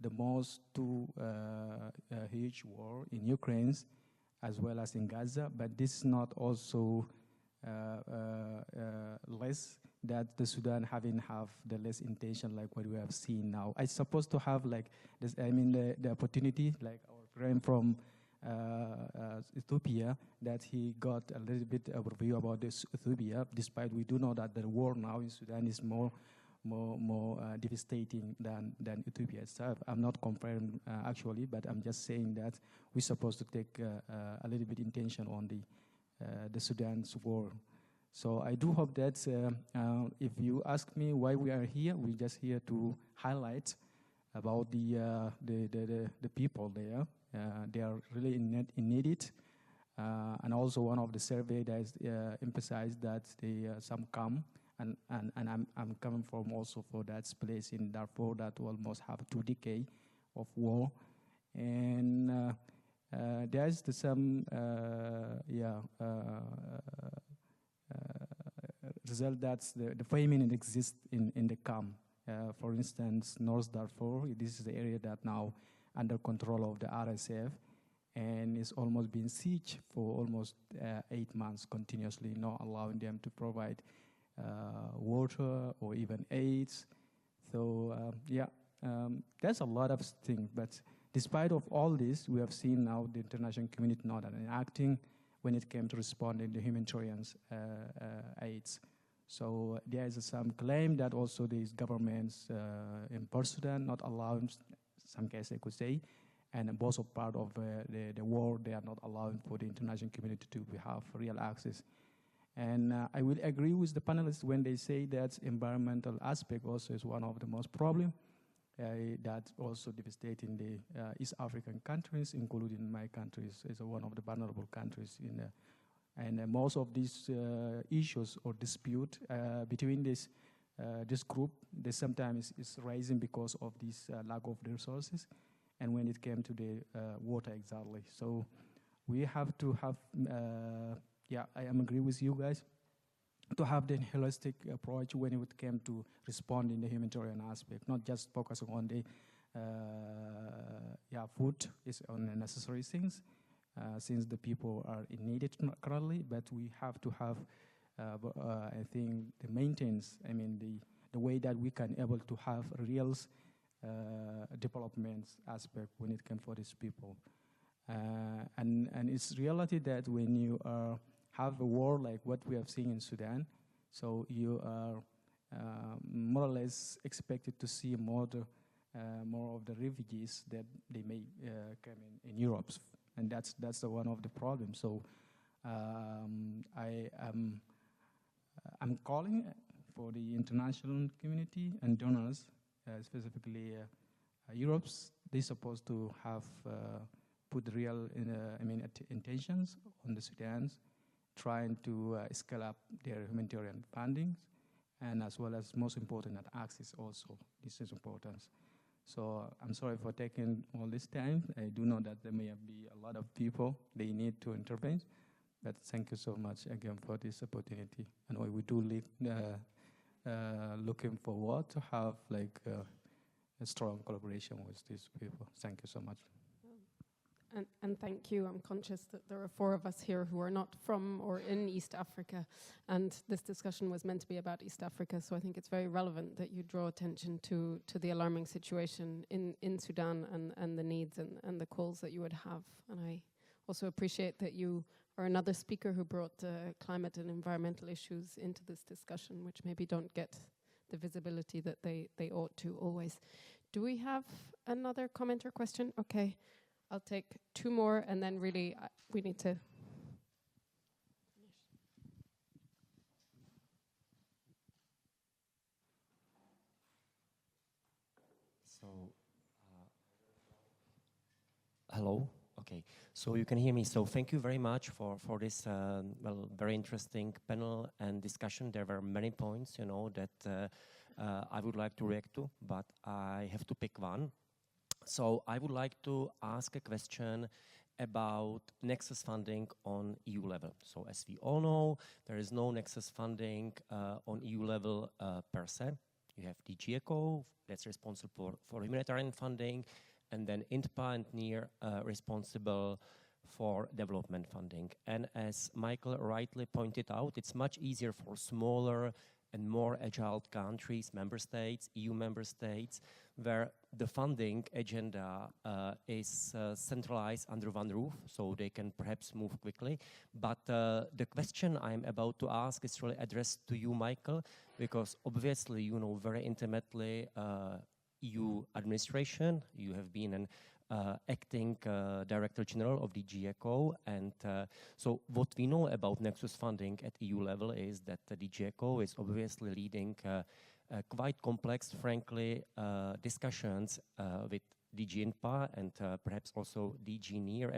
the most two huge war in Ukraine as well as in Gaza, but this is not also less that the Sudan have the less intention like what we have seen now. I supposed to have like this, I mean the opportunity like our friend from Ethiopia, that he got a little bit overview about this Ethiopia, despite we do know that the war now in Sudan is more devastating than Ethiopia itself. I'm not comparing actually, but I'm just saying that we're supposed to take a little bit intention on the Sudan's war. So I do hope that if you ask me why we are here, we're just here to highlight about the people there. They are really in need it. And also one of the survey that is emphasized that some come, and I'm coming from also for that place in Darfur that almost have 2 decades of war. And there's some result that the famine exists in the camp. For instance, North Darfur, this is the area that now under control of the RSF, and it's almost been siege for almost 8 months continuously, not allowing them to provide water or even aids. So there's a lot of things, but despite of all this, we have seen now the international community not acting when it came to responding to humanitarian aids. So there is some claim that also these governments in Sudan not allowing, some cases I could say, and both of part of the war, they are not allowing for the international community to have real access. And I will agree with the panelists when they say that environmental aspect also is one of the most problem that also devastating the East African countries, including my countries, is one of the vulnerable countries in the. And most of these issues or dispute between this group, they sometimes is rising because of this lack of resources, and when it came to the water exactly. So we have to have, I am agree with you guys, to have the holistic approach when it came to respond in the humanitarian aspect, not just focusing on the food is on the necessary things, since the people are in need currently, but we have to have, I think, the maintenance, I mean, the way that we can able to have real development aspect when it comes for these people. And it's reality that when you have a war like what we have seen in Sudan, so you are more or less expected to see more of the refugees that they may come in Europe. And that's one of the problems. So I'm calling for the international community and donors, specifically Europe's. They're supposed to have put real, intentions on the Sudan's, trying to scale up their humanitarian funding, and as well as most important, that access also. This is important. So I'm sorry for taking all this time. I do know that there may be a lot of people, they need to intervene, but thank you so much again for this opportunity. And we do looking forward to have like a strong collaboration with these people. Thank you so much. And thank you. I'm conscious that there are 4 of us here who are not from or in East Africa, and this discussion was meant to be about East Africa, so I think it's very relevant that you draw attention to the alarming situation in Sudan and the needs and the calls that you would have. And I also appreciate that you are another speaker who brought climate and environmental issues into this discussion, which maybe don't get the visibility that they ought to always. Do we have another comment or question? Okay. I'll take 2 more, and then really we need to finish. So, hello. Okay, so you can hear me. So thank you very much for this very interesting panel and discussion. There were many points, that I would like to react to, but I have to pick one. So I would like to ask a question about Nexus funding on EU level. So as we all know, there is no Nexus funding on EU level per se. You have DG ECO, that's responsible for humanitarian funding, and then INTPA and NIR responsible for development funding. And as Michael rightly pointed out, it's much easier for smaller and more agile countries, member states, EU member states, where the funding agenda is centralized under one roof, so they can perhaps move quickly. But the question I'm about to ask is really addressed to you, Michael, because obviously you know very intimately EU administration. You have been an acting Director General of DG ECO, and so what we know about Nexus funding at EU level is that DG ECO is obviously leading quite complex, frankly, discussions with DG INPA and perhaps also DG NIR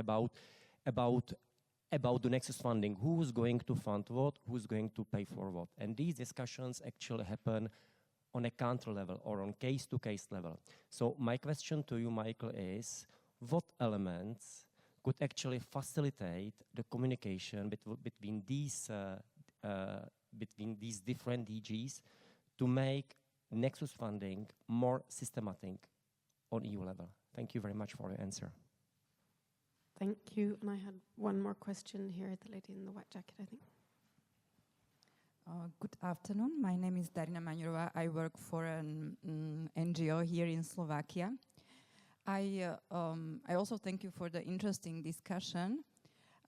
about the Nexus funding, who's going to fund what, who's going to pay for what. And these discussions actually happen on a country level or on case-to-case level. So my question to you, Michael, is what elements could actually facilitate the communication between these different DGs to make Nexus funding more systematic on EU level? Thank you very much for your answer. Thank you. And I had one more question here, the lady in the white jacket, I think. Good afternoon. My name is Darina Manjurova. I work for an NGO here in Slovakia. I also thank you for the interesting discussion.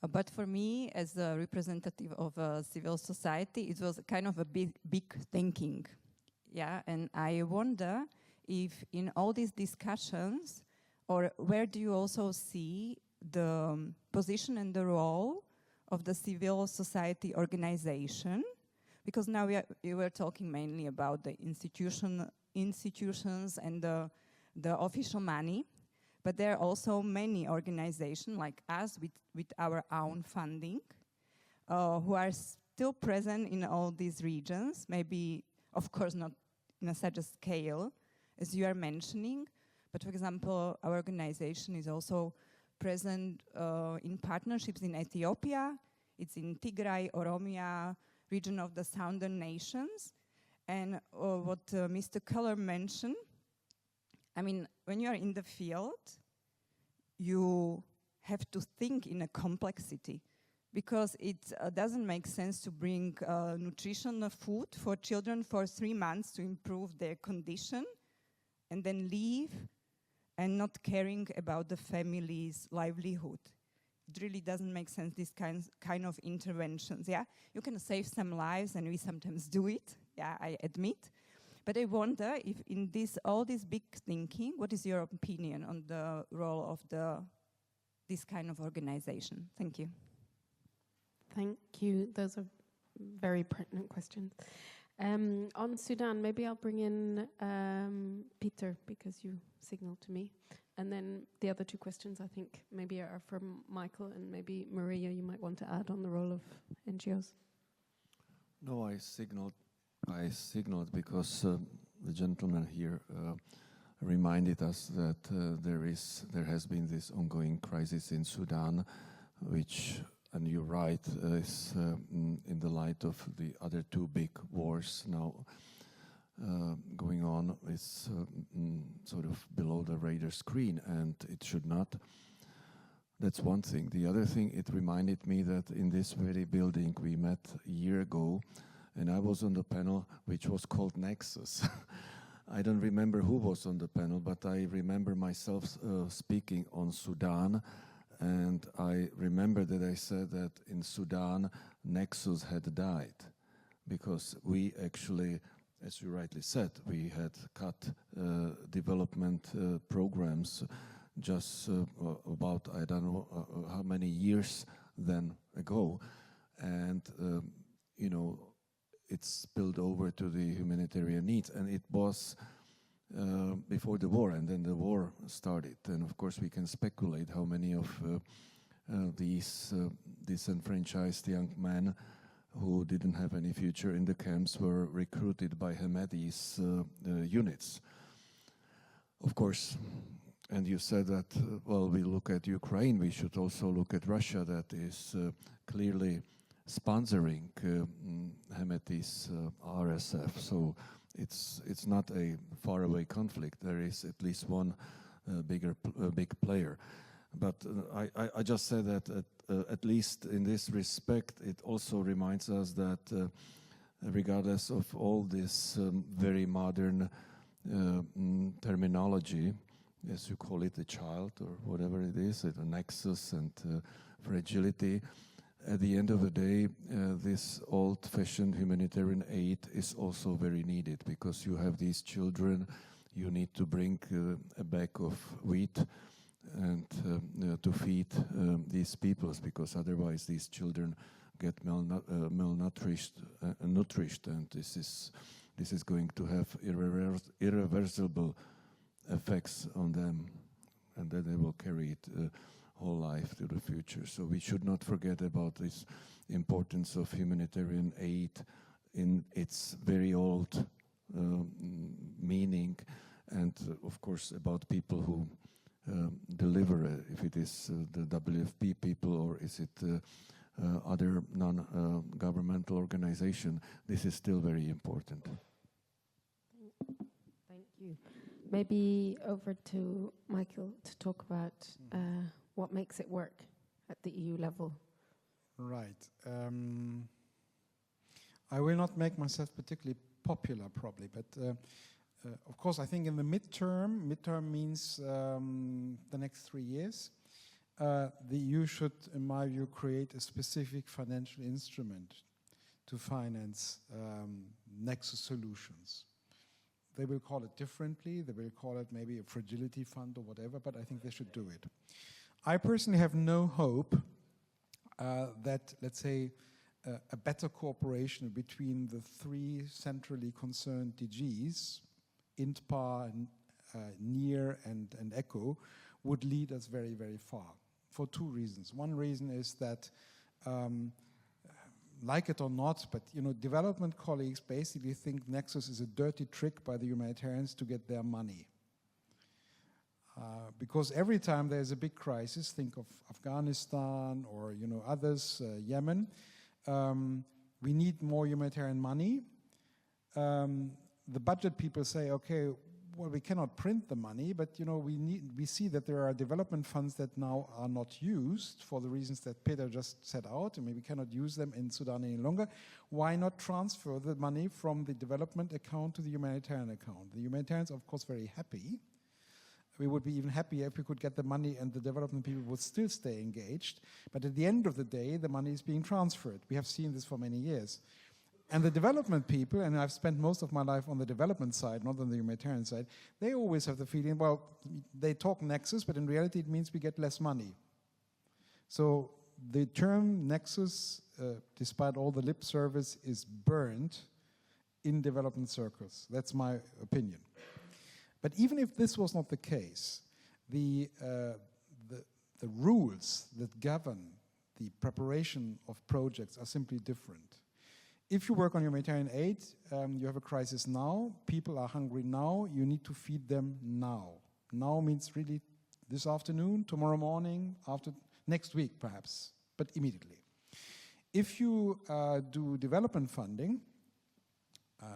But for me, as a representative of civil society, it was kind of a big thinking. Yeah, and I wonder if in all these discussions, or where do you also see the position and the role of the civil society organization? Because now we were talking mainly about the institutions and the official money, but there are also many organizations like us with our own funding who are still present in all these regions, maybe, of course, not in such a scale as you are mentioning, but for example, our organization is also present in partnerships in Ethiopia, it's in Tigray, Oromia, region of the southern nations. And what Mr. Keller mentioned, I mean, when you are in the field, you have to think in a complexity, because it doesn't make sense to bring nutritional food for children for 3 months to improve their condition and then leave and not caring about the family's livelihood. It really doesn't make sense, these kind of interventions, yeah? You can save some lives, and we sometimes do it, yeah, I admit. But I wonder if in all this big thinking, what is your opinion on the role of this kind of organization? Thank you. Thank you. Those are very pertinent questions. On Sudan, maybe I'll bring in Peter, because you signaled to me. And then the other two questions, I think, maybe are from Michael, and maybe Maria, you might want to add on the role of NGOs. No, I signaled because the gentleman here reminded us that there has been this ongoing crisis in Sudan, which, and you're right, is in the light of the other two big wars now going on, is sort of below the radar screen, and it should not. That's one thing. The other thing, it reminded me that in this very building we met a year ago, and I was on the panel which was called Nexus. I don't remember who was on the panel, but I remember myself speaking on Sudan, and I remember that I said that in Sudan, Nexus had died, because we actually, as you rightly said, we had cut development programs just about, I don't know how many years then ago. And, you know, it spilled over to the humanitarian needs. And it was before the war, and then the war started. And of course, we can speculate how many of these disenfranchised young men who didn't have any future in the camps were recruited by Hemedi's units. Of course, And you said that, well, we look at Ukraine, we should also look at Russia, that is clearly sponsoring Hemeti's RSF. So it's not a faraway conflict. There is at least one big player. But I just said that at least in this respect, it also reminds us that regardless of all this very modern terminology, as you call it, a child or whatever it is, a nexus and fragility, at the end of the day, this old-fashioned humanitarian aid is also very needed, because you have these children, you need to bring a bag of wheat and to feed these peoples, because otherwise these children get malnourished, and this is going to have irreversible effects on them, and then they will carry it whole life to the future. So we should not forget about this importance of humanitarian aid in its very old meaning, and of course about people who deliver it, if it is the WFP people or is it other non-governmental organization. This is still very important. Thank you. Maybe over to Michael to talk about what makes it work at the EU level. Right. I will not make myself particularly popular, probably, but of course, I think in the midterm means the next 3 years, the EU should, in my view, create a specific financial instrument to finance Nexus solutions. They will call it differently, they will call it maybe a fragility fund or whatever, but I think they should do it. I personally have no hope that, let's say, a better cooperation between the 3 centrally concerned DGs, INTPA, NEAR, and ECHO, would lead us very, very far, for 2 reasons. One reason is that, like it or not, but development colleagues basically think Nexus is a dirty trick by the humanitarians to get their money. Because every time there's a big crisis, think of Afghanistan or others, Yemen, we need more humanitarian money. The budget people say, okay, well, we cannot print the money, but we see that there are development funds that now are not used for the reasons that Peter just set out, and we cannot use them in Sudan any longer. Why not transfer the money from the development account to the humanitarian account? The humanitarians are, of course, very happy. We would be even happier if we could get the money and the development people would still stay engaged. But at the end of the day, the money is being transferred. We have seen this for many years. And the development people, and I've spent most of my life on the development side, not on the humanitarian side, they always have the feeling, well, they talk Nexus, but in reality it means we get less money. So the term Nexus, despite all the lip service, is burned in development circles. That's my opinion. But even if this was not the case, the rules that govern the preparation of projects are simply different. If you work on humanitarian aid, you have a crisis now, people are hungry now, you need to feed them now. Now means really this afternoon, tomorrow morning, next week perhaps, but immediately. If you do development funding,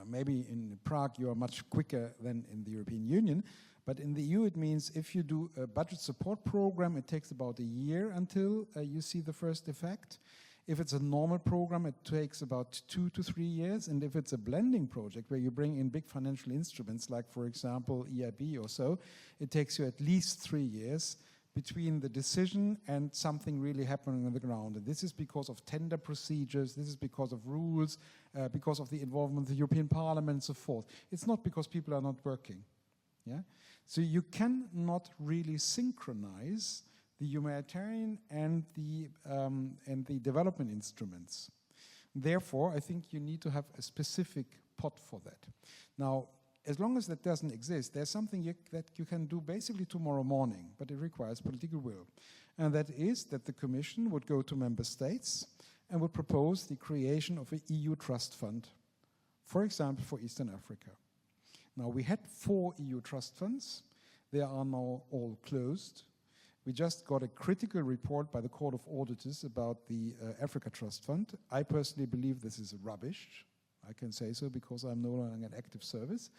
maybe in Prague you are much quicker than in the European Union, but in the EU it means if you do a budget support program, it takes about a year until you see the first effect. If it's a normal program, it takes about 2 to 3 years, and if it's a blending project where you bring in big financial instruments, like for example EIB or so, it takes you at least 3 years between the decision and something really happening on the ground. And this is because of tender procedures, this is because of rules, because of the involvement of the European Parliament and so forth. It's not because people are not working. Yeah? So you cannot really synchronize the humanitarian and the development instruments. Therefore, I think you need to have a specific pot for that. Now, as long as that doesn't exist, there's something that you can do basically tomorrow morning, but it requires political will. And that is that the Commission would go to member states and would propose the creation of an EU trust fund, for example, for Eastern Africa. Now, we had 4 EU trust funds. They are now all closed. We just got a critical report by the Court of Auditors about the Africa Trust Fund. I personally believe this is rubbish. I can say so because I'm no longer in active service.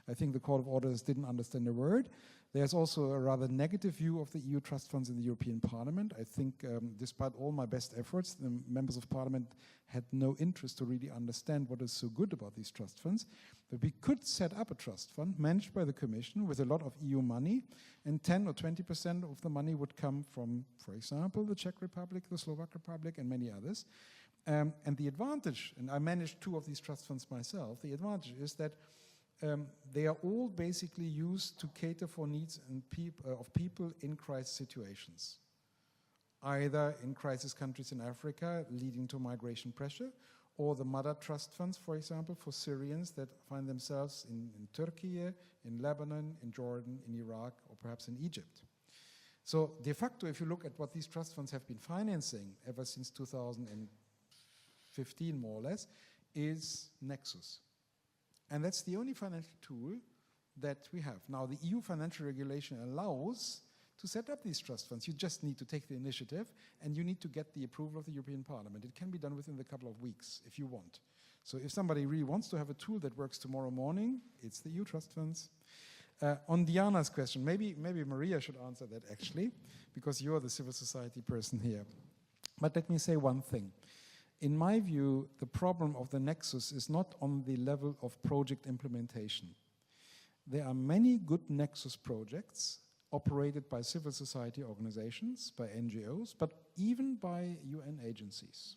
I think the Court of Auditors didn't understand a word. There's also a rather negative view of the EU trust funds in the European Parliament. I think despite all my best efforts, the members of Parliament had no interest to really understand what is so good about these trust funds. But we could set up a trust fund managed by the Commission with a lot of EU money, and 10 or 20% of the money would come from, for example, the Czech Republic, the Slovak Republic, and many others. And the advantage, and I managed 2 of these trust funds myself, the advantage is that they are all basically used to cater for needs and of people in crisis situations, either in crisis countries in Africa leading to migration pressure, or the mother trust funds, for example, for Syrians that find themselves in Turkey, in Lebanon, in Jordan, in Iraq, or perhaps in Egypt. So de facto, if you look at what these trust funds have been financing ever since 2015, more or less, is Nexus. And that's the only financial tool that we have. Now, the EU financial regulation allows to set up these trust funds. You just need to take the initiative, and you need to get the approval of the European Parliament. It can be done within a couple of weeks if you want. So if somebody really wants to have a tool that works tomorrow morning, it's the EU trust funds. On Diana's question, maybe Maria should answer that actually, because you're the civil society person here. But let me say one thing. In my view, the problem of the Nexus is not on the level of project implementation. There are many good Nexus projects operated by civil society organizations, by NGOs, but even by UN agencies.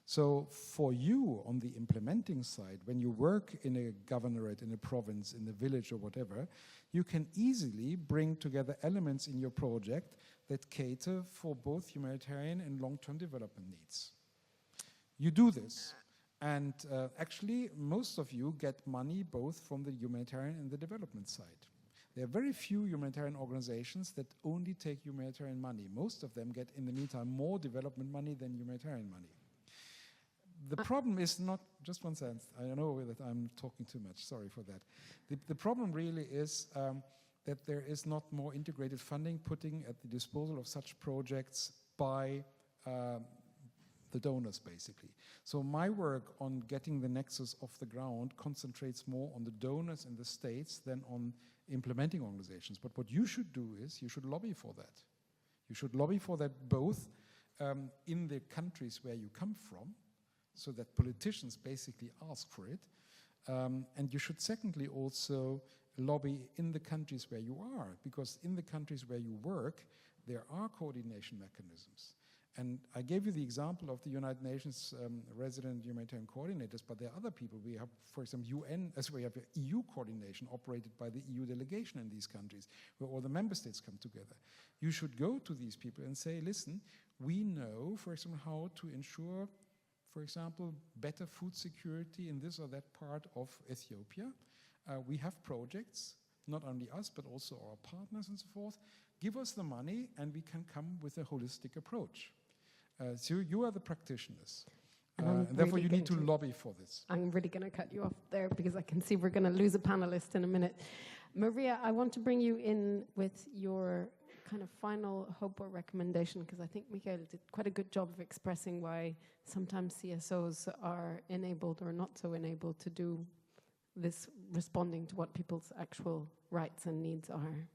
So for you on the implementing side, when you work in a governorate, in a province, in a village or whatever, you can easily bring together elements in your project that cater for both humanitarian and long-term development needs. You do this, and actually most of you get money both from the humanitarian and the development side. There are very few humanitarian organizations that only take humanitarian money. Most of them get, in the meantime, more development money than humanitarian money. The problem is not, just one sentence, I know that I'm talking too much, sorry for that. The problem really is that there is not more integrated funding putting at the disposal of such projects by the donors, basically. So my work on getting the Nexus off the ground concentrates more on the donors and the states than on implementing organizations. But what you should do is you should lobby for that. You should lobby for that both in the countries where you come from, so that politicians basically ask for it. And you should secondly also lobby in the countries where you are, because in the countries where you work, there are coordination mechanisms. And I gave you the example of the United Nations resident humanitarian coordinators, but there are other people. We have, for example, UN, as we have EU coordination operated by the EU delegation in these countries, where all the member states come together. You should go to these people and say, listen, we know, for example, how to ensure, for example, better food security in this or that part of Ethiopia. We have projects, not only us, but also our partners and so forth. Give us the money and we can come with a holistic approach. So you are the practitioners. And therefore really you need to lobby for this. I'm really going to cut you off there because I can see we're going to lose a panelist in a minute. Maria, I want to bring you in with your kind of final hope or recommendation, because I think Michael did quite a good job of expressing why sometimes CSOs are enabled or not so enabled to do this, responding to what people's actual rights and needs are.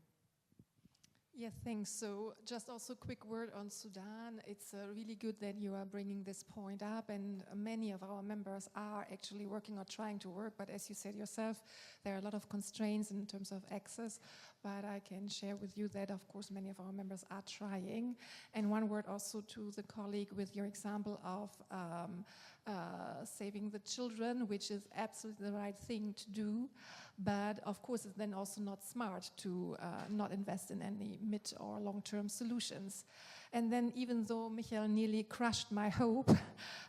Yes, thanks. So just also a quick word on Sudan. It's really good that you are bringing this point up, and many of our members are actually working or trying to work, but as you said yourself, there are a lot of constraints in terms of access, but I can share with you that, of course, many of our members are trying. And one word also to the colleague with your example of saving the children, which is absolutely the right thing to do, but of course it's then also not smart to not invest in any mid or long-term solutions. And then even though Michael nearly crushed my hope,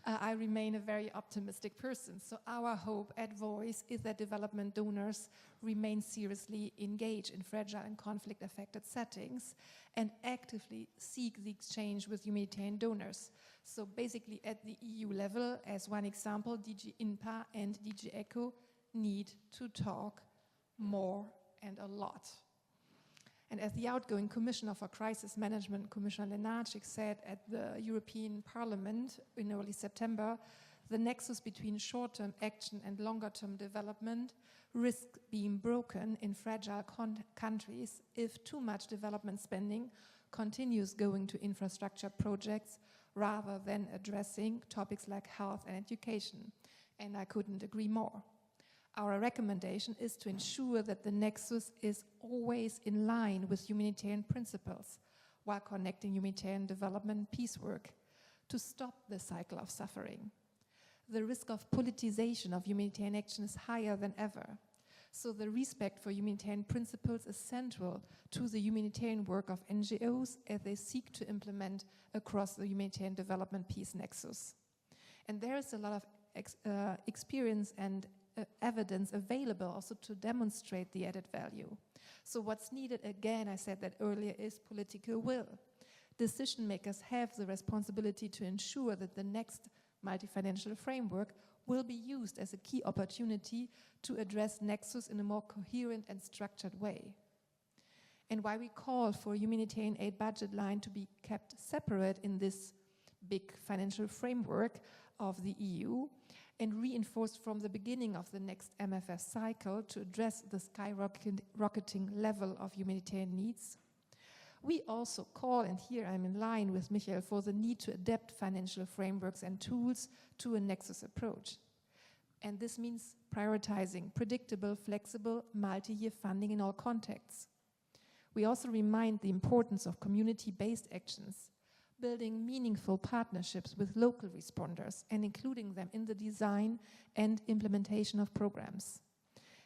I remain a very optimistic person. So our hope at Voice is that development donors remain seriously engaged in fragile and conflict-affected settings and actively seek the exchange with humanitarian donors. So basically at the EU level, as one example, DG INPA and DG ECHO need to talk more and a lot. And as the outgoing Commissioner for Crisis Management, Commissioner Lenarčič, said at the European Parliament in early September, the nexus between short-term action and longer-term development risks being broken in fragile countries if too much development spending continues going to infrastructure projects rather than addressing topics like health and education. And I couldn't agree more. Our recommendation is to ensure that the nexus is always in line with humanitarian principles while connecting humanitarian development and peace work to stop the cycle of suffering. The risk of politicization of humanitarian action is higher than ever. So the respect for humanitarian principles is central to the humanitarian work of NGOs as they seek to implement across the humanitarian development peace nexus. And there is a lot of experience and evidence available also to demonstrate the added value. So what's needed, again, I said that earlier, is political will. Decision makers have the responsibility to ensure that the next multi-financial framework will be used as a key opportunity to address Nexus in a more coherent and structured way. And why we call for humanitarian aid budget line to be kept separate in this big financial framework of the EU and reinforced from the beginning of the next MFF cycle to address the skyrocketing level of humanitarian needs. We also call, and here I'm in line with Michael, for the need to adapt financial frameworks and tools to a nexus approach. And this means prioritizing predictable, flexible, multi-year funding in all contexts. We also remind the importance of community-based actions, building meaningful partnerships with local responders and including them in the design and implementation of programs.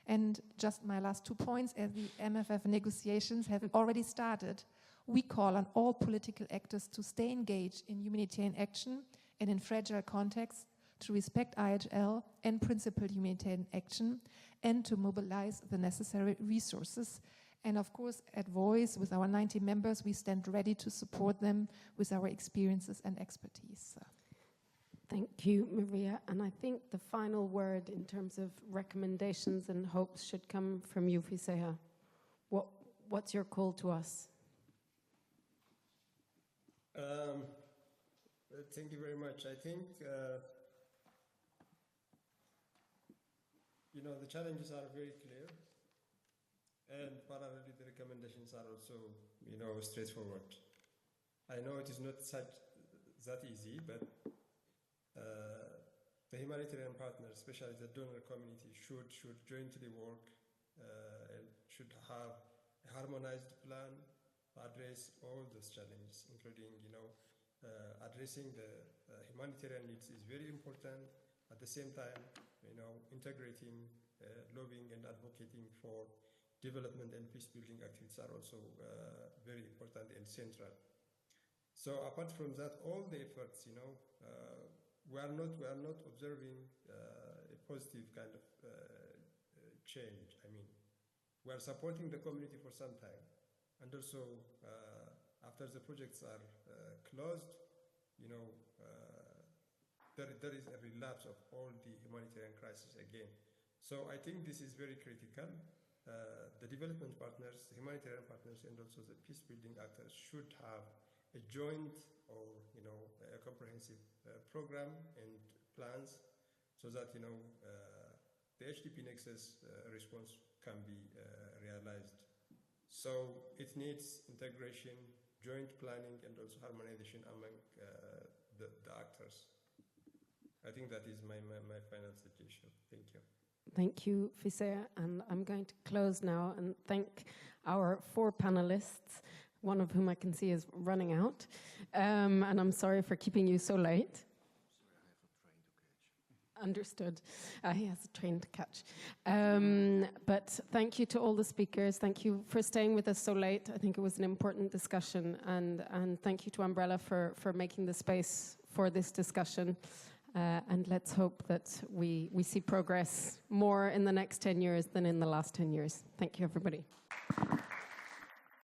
And just my last 2 points, as the MFF negotiations have already started, we call on all political actors to stay engaged in humanitarian action and in fragile contexts, to respect IHL and principled humanitarian action, and to mobilize the necessary resources. And of course, at Voice, with our 90 members, we stand ready to support them with our experiences and expertise. Thank you, Maria. And I think the final word in terms of recommendations and hopes should come from you, Fiseha. What's your call to us? Thank you very much. I think, the challenges are very clear, and parallelly the recommendations are also, straightforward. I know it is not that easy, but the humanitarian partners, especially the donor community, should jointly work and should have a harmonized plan to address all those challenges, including, addressing the humanitarian needs is very important. At the same time, integrating, lobbying and advocating for development and peace-building activities are also very important and central. So apart from that, all the efforts, we are not observing a positive kind of change. I mean, we are supporting the community for some time, and also after the projects are closed, there is a relapse of all the humanitarian crisis again. So I think this is very critical. The development partners, the humanitarian partners, and also the peace-building actors should have a joint or a comprehensive program and plans, so that the HDP Nexus response can be realized. So it needs integration, joint planning, and also harmonization among the actors. I think that is my final suggestion. Thank you. Thank you, Fiseha. And I'm going to close now and thank our 4 panelists, one of whom I can see is running out. And I'm sorry for keeping you so late. Sorry, I have a train to catch. Understood. He has a train to catch. But thank you to all the speakers. Thank you for staying with us so late. I think it was an important discussion. And thank you to Ambrela for making the space for this discussion. And let's hope that we see progress more in the next 10 years than in the last 10 years. Thank you, everybody.